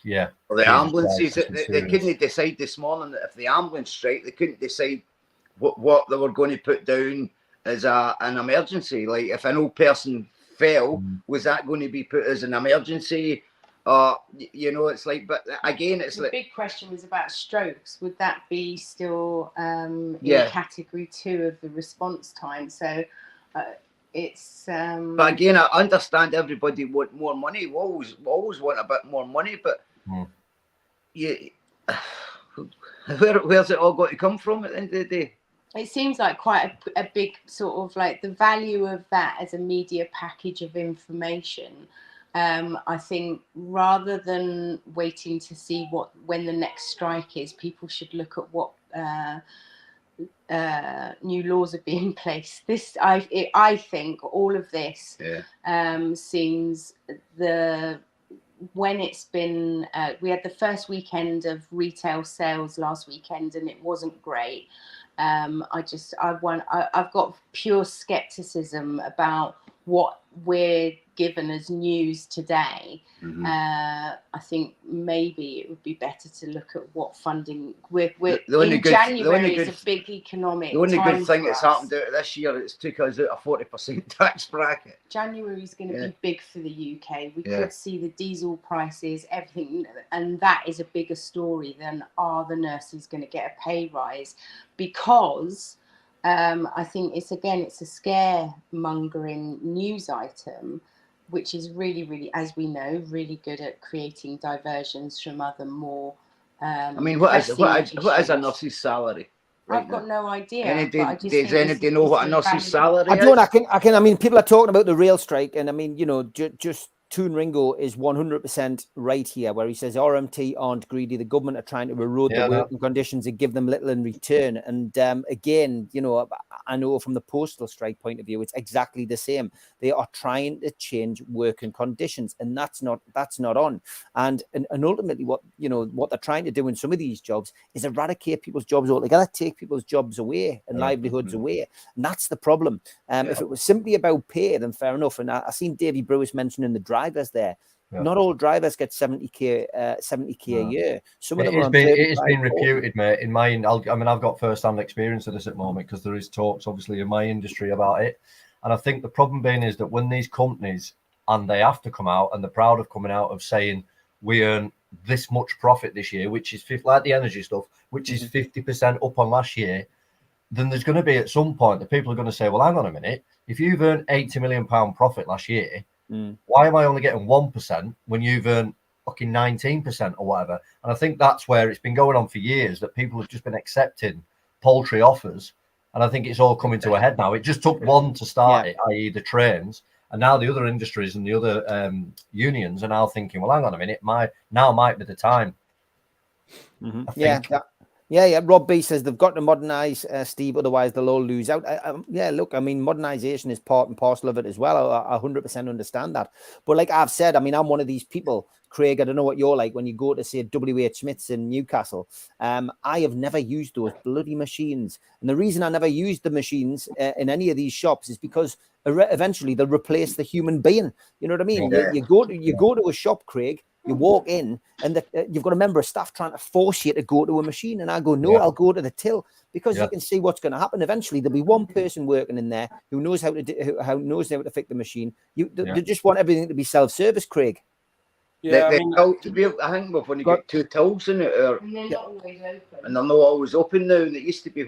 well, the ambulances, they couldn't decide this morning that if the ambulance strike, they couldn't decide what they were going to put down as an emergency. Like if an old person fell, was that going to be put as an emergency? It's like, but again, it's the big question was about strokes. Would that be still in category 2 of the response time? So it's. But again, I understand everybody want more money. We always want a bit more money, but where's it all got to come from at the end of the day? It seems like quite a big sort of like the value of that as a media package of information. I think rather than waiting to see when the next strike is, people should look at what new laws are being placed. I think all of this seems when it's been we had the first weekend of retail sales last weekend and it wasn't great. I've got pure skepticism about what we're given as news today. I think maybe it would be better to look at what funding January is a big economic. The only good thing that's happened out of this year is took us out a 40% tax bracket. January is going to be big for the UK. We could see the diesel prices, everything, and that is a bigger story than are the nurses going to get a pay rise, because I think it's a scaremongering news item, which is really, really, as we know, really good at creating diversions from other more. What is a nurse's salary? Right I've got no idea. Does anybody know what a nurse's salary is? I can. I mean, people are talking about the rail strike, and I mean, just Toon Ringo is 100% right here, where he says RMT aren't greedy. The government are trying to erode the working conditions and give them little in return. And again, I know from the postal strike point of view, it's exactly the same. They are trying to change working conditions, and that's not on. And ultimately, what they're trying to do in some of these jobs is eradicate people's jobs altogether, take people's jobs away and livelihoods away. And that's the problem. If it was simply about pay, then fair enough. And I seen Davy Brewis mentioning the drivers there. Not all drivers get 70k a year. Some of them it has been reputed, mate. I've got first-hand experience of this at the moment, because there is talks, obviously, in my industry about it. And I think the problem being is that when these companies, and they have to come out, and they're proud of coming out of saying we earn this much profit this year, which is like the energy stuff, which is 50% up on last year, then there's going to be at some point that people are going to say, well, hang on a minute, if you've earned £80 million profit last year, why am I only getting 1% when you've earned fucking 19% or whatever? And I think that's where it's been going on for years, that people have just been accepting paltry offers. And I think it's all coming to a head now. It just took one to start it, i.e. the trains. And now the other industries and the other unions are now thinking, well, hang on a minute, now might be the time. Yeah. Rob B says they've got to modernise, Steve, otherwise they'll all lose out. Look, I mean, modernisation is part and parcel of it as well. I 100% understand that. But like I've said, I mean, I'm one of these people, Craig, I don't know what you're like when you go to, say, WH Smith's in Newcastle. I have never used those bloody machines. And the reason I never used the machines in any of these shops is because eventually they'll replace the human being. You know what I mean? You go to a shop, Craig, you walk in and you've got a member of staff trying to force you to go to a machine. And I go, no, I'll go to the till, because you can see what's going to happen. Eventually, there'll be one person working in there who knows how to fix the machine. They just want everything to be self-service, Craig. I think we've only got 2 tills in it. And they're not always open. And they're not always open now. And it used to be,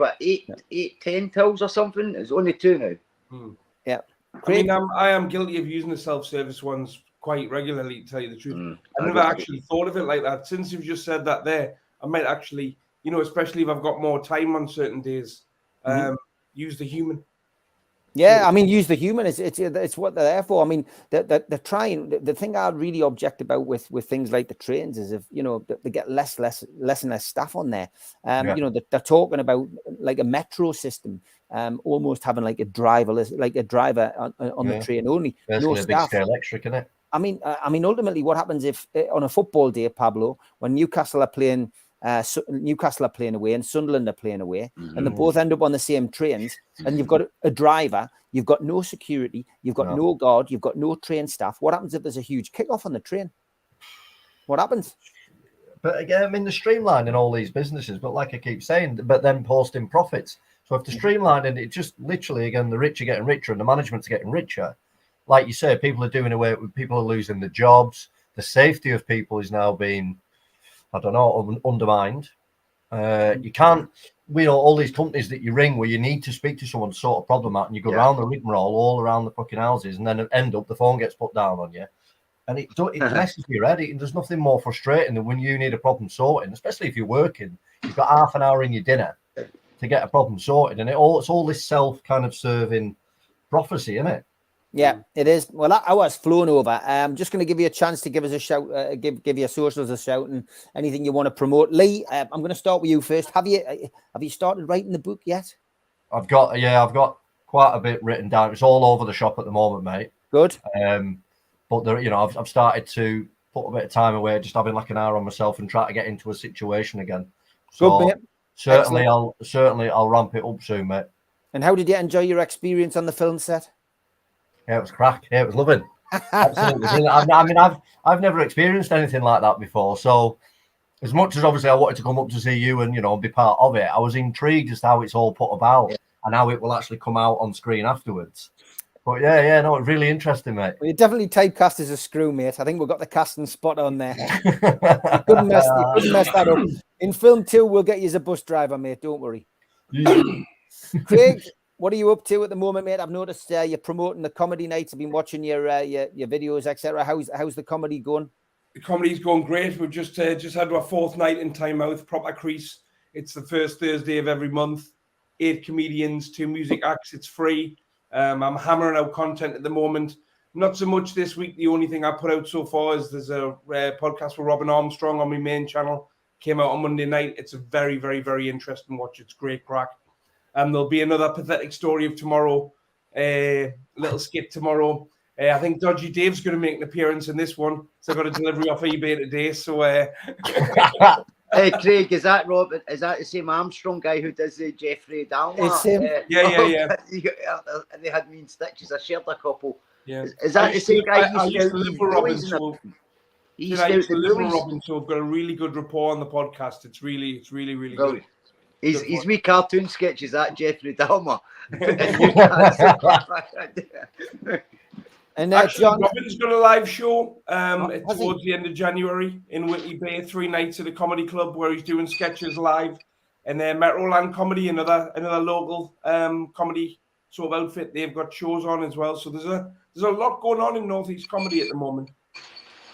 10 tills or something? It's only 2 now. Yeah. Craig? I mean, I am guilty of using the self-service ones quite regularly, to tell you the truth. I never actually thought of it like that. Since you've just said that there, I might actually you know, especially if I've got more time on certain days, use the human. Yeah, I mean, use the human. It's what they're there for. I mean, they're trying. The thing I really object about with things like the trains is, if you know, they get less and less staff on there. You know, they're talking about like a metro system, almost having like a driver on the train only. Basically no a big staff. scale electric, isn't it? I mean, ultimately, what happens if on a football day, Pablo, when Newcastle are playing away and Sunderland are playing away, and they both end up on the same trains, and you've got a driver, you've got no security, you've got no guard, you've got no train staff. What happens if there's a huge kickoff on the train? What happens? But again, I mean, they're streamlining all these businesses, but like I keep saying, but then posting profits. So if they're streamlining it, just literally, again, the rich are getting richer and the management's getting richer. Like you say, people are doing away with, people are losing their jobs. The safety of people is now being, I don't know, undermined. You can't, you know, all these companies that you ring where you need to speak to someone to sort a problem out, and you go around the rigmarole all around the fucking houses, and then end up the phone gets put down on you, and it messes your head. There's nothing more frustrating than when you need a problem sorting, especially if you're working. You've got half an hour in your dinner to get a problem sorted, and it's all this self kind of serving prophecy, isn't it? Yeah, it is. Well, that hour's flown over. I'm just going to give you a chance to give us a shout, give your socials a shout, and anything you want to promote. Lee, I'm going to start with you first. Have you started writing the book yet? I've got quite a bit written down. It's all over the shop at the moment, mate. Good. But there, you know, I've started to put a bit of time away, just having like an hour on myself and try to get into a situation again. So good, mate. Certainly I'll ramp it up soon, mate. And how did you enjoy your experience on the film set? Yeah, it was crack. Yeah, it was loving. Absolutely. I mean, I've never experienced anything like that before. So, as much as obviously I wanted to come up to see you and, you know, be part of it, I was intrigued as to how it's all put about and how it will actually come out on screen afterwards. But no, it's really interesting, mate. Well, you're definitely typecast as a screw, mate. I think we've got the casting spot on there. You couldn't mess that up. In film 2, we'll get you as a bus driver, mate. Don't worry. Craig, what are you up to at the moment, mate? I've noticed you're promoting the comedy nights. I've been watching your videos, etc. How's the comedy going? The comedy's going great. We've just had our 4th night in Timemouth, proper crease. It's the first Thursday of every month. 8 comedians, 2 music acts. It's free. I'm hammering out content at the moment. Not so much this week. The only thing I put out so far is there's a podcast with Robin Armstrong on my main channel. Came out on Monday night. It's a very, very, very interesting watch. It's great crack. There'll be another pathetic story of tomorrow, little skit tomorrow. I think Dodgy Dave's going to make an appearance in this one. So I got a delivery off eBay today. So, hey Craig, is that Robert? Is that the same Armstrong guy who does the Jeffrey Dahmer? It's him. Yeah. They had me in stitches. I shared a couple. Yeah. Is that the same guy? I used to live with Robin, so I've got a really good rapport on the podcast. It's really good. His wee cartoon sketches at Jeffrey Dahmer. And actually, John, Robin's got a live show towards the end of January in Whitley Bay. 3 nights at a comedy club where he's doing sketches live. And then Metroland Comedy, another local comedy sort of outfit. They've got shows on as well. So there's a lot going on in Northeast comedy at the moment.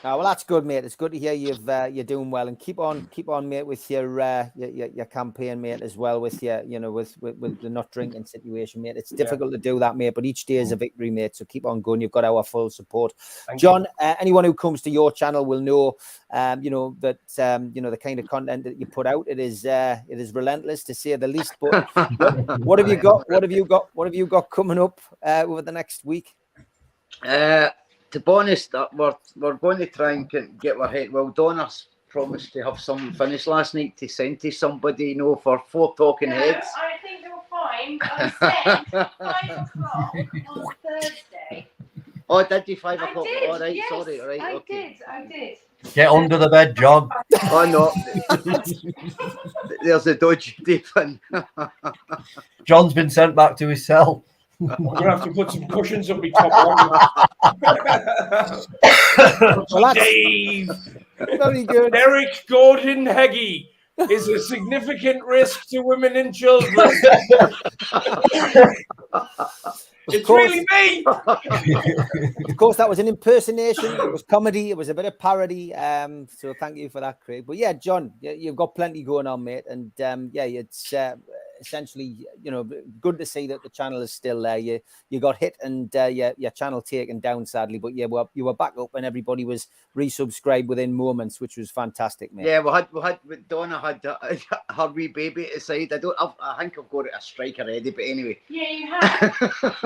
Oh, well, that's good, mate. It's good to hear you're doing well, and keep on, mate, with your campaign, mate, as well, with with the not drinking situation, mate. It's difficult to do that, mate, but each day is a victory, mate. So keep on going. You've got our full support. Thank John. Anyone who comes to your channel will know, that the kind of content that you put out. It is relentless, to say the least. But what have you got? What have you got coming up over the next week? To be honest, we're going to try and get our head. Well, Donna's promised to have something finished last night to send to somebody, for 4 talking heads. I think you're fine. I said 5 o'clock on Thursday. Oh, did you 5 o'clock? Did, all right, yes, sorry, right. I did. Get under the bed, John. Oh no, there's a dodgy deep one. John's been sent back to his cell. I'm going to have to put some cushions up my top one. Dave. Very good. Eric Gordon Heggie is a significant risk to women and children. It's really me. Of course, that was an impersonation. It was comedy. It was a bit of parody. So thank you for that, Craig. But yeah, John, you've got plenty going on, mate. And yeah, it's essentially, you know, good to see that the channel is still there. You got hit and your channel taken down, sadly. But yeah, you were back up and everybody was resubscribed within moments, which was fantastic, mate. Yeah, we had Donna had her wee baby aside. I think I've got it a strike already, but anyway. Yeah, you have.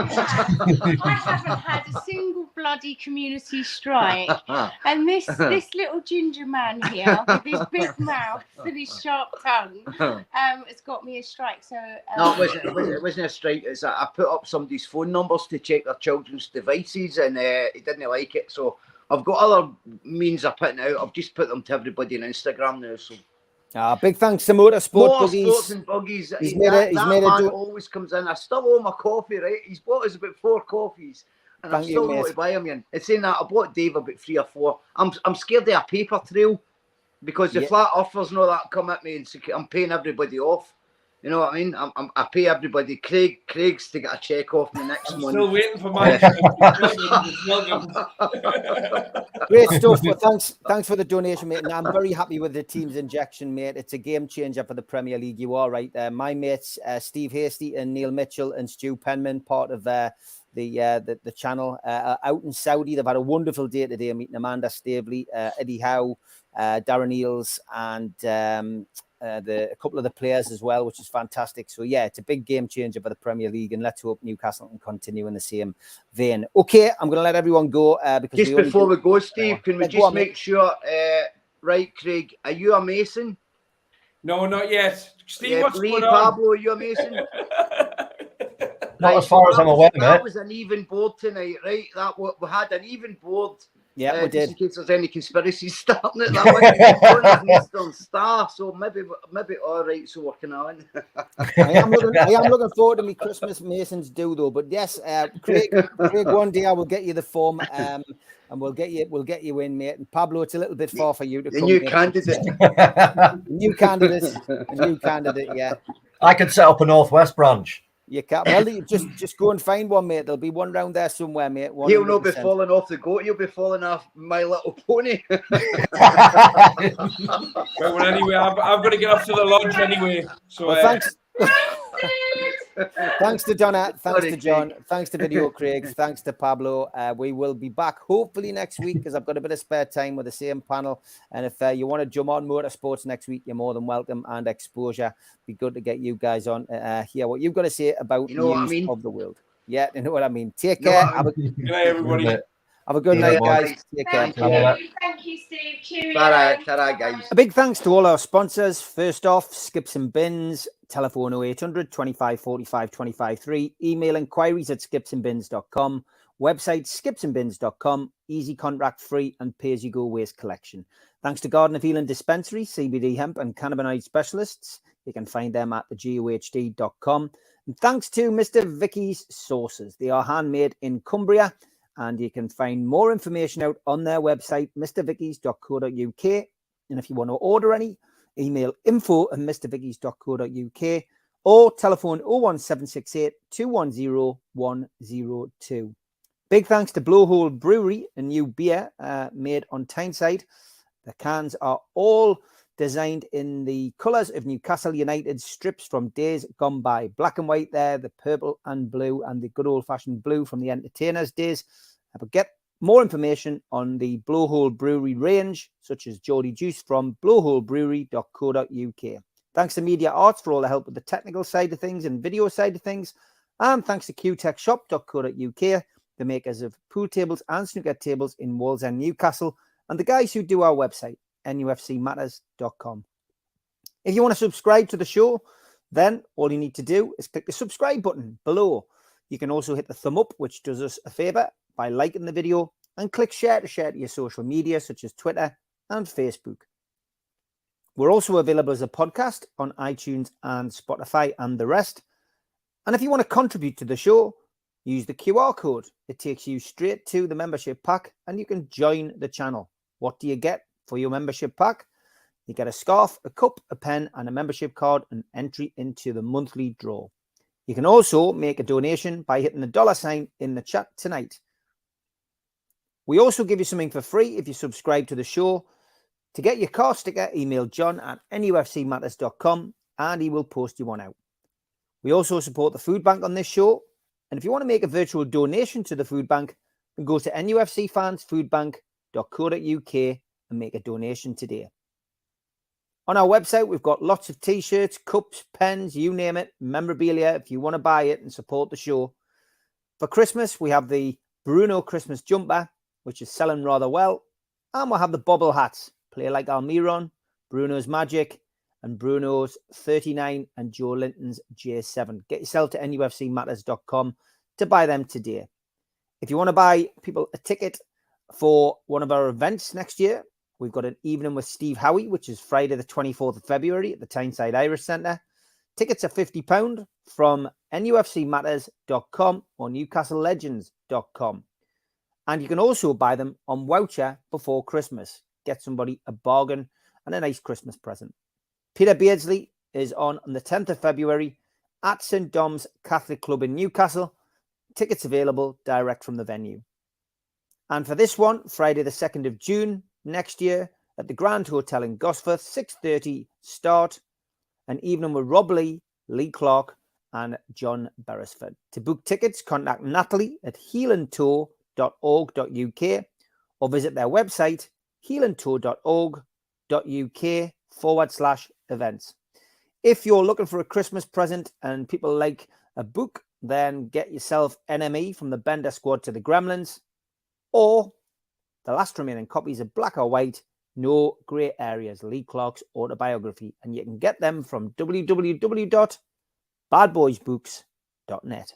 I haven't had a single bloody community strike, and this little ginger man here with his big mouth and his sharp tongue has got me a strike. So no, it wasn't a strike. It's I put up somebody's phone numbers to check their children's devices, and he didn't like it. So I've got other means of putting it out. I've just put them to everybody on Instagram now. So big thanks to Motorsport Buggies. Sports and Buggies. He's made it. Always comes in. I still owe my coffee, right? He's bought us about 4 coffees, and I'm still not to buy them in. It's saying that I bought Dave about 3 or 4. I'm scared of a paper trail because the flat earthers and all that come at me, and I'm paying everybody off. You know what I mean? I pay everybody. Craig's to get a check off me next month. Still waiting for my Great stuff. Well, thanks for the donation, mate. And I'm very happy with the team's injection, mate. It's a game changer for the Premier League. You are right there. My mates, Steve Hasty and Neil Mitchell and Stu Penman, part of the channel, out in Saudi. They've had a wonderful day today, meeting Amanda Staveley, Eddie Howe, Darren Eales, and a couple of the players as well, which is fantastic. So yeah, it's a big game changer for the Premier League, and let's hope Newcastle can continue in the same vein. Okay, I'm going to let everyone go because just before we go, Steve, can we just make sure? Right, Craig, are you a Mason? No, not yet. Steve, what's going on? Pablo, are you a Mason? Not as far as I'm aware, mate. That was an even board tonight, right? We had an even board. Yeah, we did. In case there's any conspiracies starting it, that was Eastern Star, so maybe all right. So working on. I am looking forward to me Christmas Masons do though. But yes, Craig, one day I will get you the form, and we'll get you in, mate. And Pablo, it's a little bit far for you to come. New candidate. New candidate. Yeah. I could set up a Northwest branch. You can't. Well, you just go and find one, mate. There'll be one round there somewhere, mate. 100%. He'll not be falling off the goat. He'll be falling off My Little Pony. Well, anyway, I've got to get off to the lodge anyway. So thanks. Thanks to Donna. Thanks to John. Thanks to Video Craig. Thanks to Pablo. We will be back hopefully next week because I've got a bit of spare time with the same panel. And if you want to jump on Motorsports next week, you're more than welcome. And Exposure, be good to get you guys on. Hear what you've got to say about news of the world. Yeah, you know what I mean. Take care. Good night, everybody. Have a good night, guys. Take care. Thank you, Steve. Cheerio. Ta-ra, guys. A big thanks to all our sponsors. First off, Skips and Bins. Telephone 0800 25 45 25 3. Email inquiries at skipsandbins.com. Website skipsandbins.com. Easy contract free and pay-as-you-go waste collection. Thanks to Garden of Healing Dispensary, CBD hemp and cannabinoid specialists. You can find them at thegohd.com. And thanks to Mr. Vicky's Sauces. They are handmade in Cumbria, and you can find more information out on their website, mrvickies.co.uk. And if you want to order any, email info@mrvickies.co.uk or telephone 01768 210 102. Big thanks to Blowhole Brewery, a new beer made on Tyneside. The cans are all designed in the colours of Newcastle United's strips from days gone by. Black and white there, the purple and blue, and the good old-fashioned blue from the Entertainers' days. But get more information on the Blowhole Brewery range, such as Geordie Juice, from blowholebrewery.co.uk. Thanks to Media Arts for all the help with the technical side of things and video side of things. And thanks to qtechshop.co.uk, the makers of pool tables and snooker tables in Wallsend, Newcastle, and the guys who do our website, NUFCmatters.com. If you want to subscribe to the show, then all you need to do is click the subscribe button below. You can also hit the thumb up, which does us a favor by liking the video, and click share to your social media, such as Twitter and Facebook. We're also available as a podcast on iTunes and Spotify and the rest. And if you want to contribute to the show, use the QR code. It takes you straight to the membership pack and you can join the channel. What do you get for your membership pack? You get a scarf, a cup, a pen, and a membership card, and entry into the monthly draw. You can also make a donation by hitting the $sign in the chat tonight. We also give you something for free if you subscribe to the show. To get your car sticker, email john@nufcmatters.com and he will post you one out. We also support the food bank on this show. And if you want to make a virtual donation to the food bank, then go to nufcfansfoodbank.co.uk and make a donation today. On our website, we've got lots of t-shirts, cups, pens, you name it, memorabilia if you want to buy it and support the show. For Christmas, we have the Bruno Christmas jumper, which is selling rather well. And we'll have the bobble hats, Play Like Almiron, Bruno's Magic, and Bruno's 39 and Joe Linton's J7. Get yourself to nufcmatters.com to buy them today. If you want to buy people a ticket for one of our events next year, we've got an evening with Steve Howie, which is Friday the 24th of February at the Tyneside Irish Centre. Tickets are £50 from nufcmatters.com or newcastlelegends.com. And you can also buy them on voucher before Christmas. Get somebody a bargain and a nice Christmas present. Peter Beardsley is on the 10th of February at St Dom's Catholic Club in Newcastle. Tickets available direct from the venue. And for this one, Friday the 2nd of June next year at the Grand Hotel in Gosforth, 6:30 start, an evening with Rob Lee, Lee Clark and John Beresford. To book tickets, contact Natalie at heelandtour.org.uk or visit their website heelandtour.org.uk/events. If you're looking for a Christmas present and people like a book, then get yourself NME from the Bender Squad to the Gremlins, or the last remaining copies of Black or White, No Grey Areas, Lee Clark's autobiography, and you can get them from www.badboysbooks.net.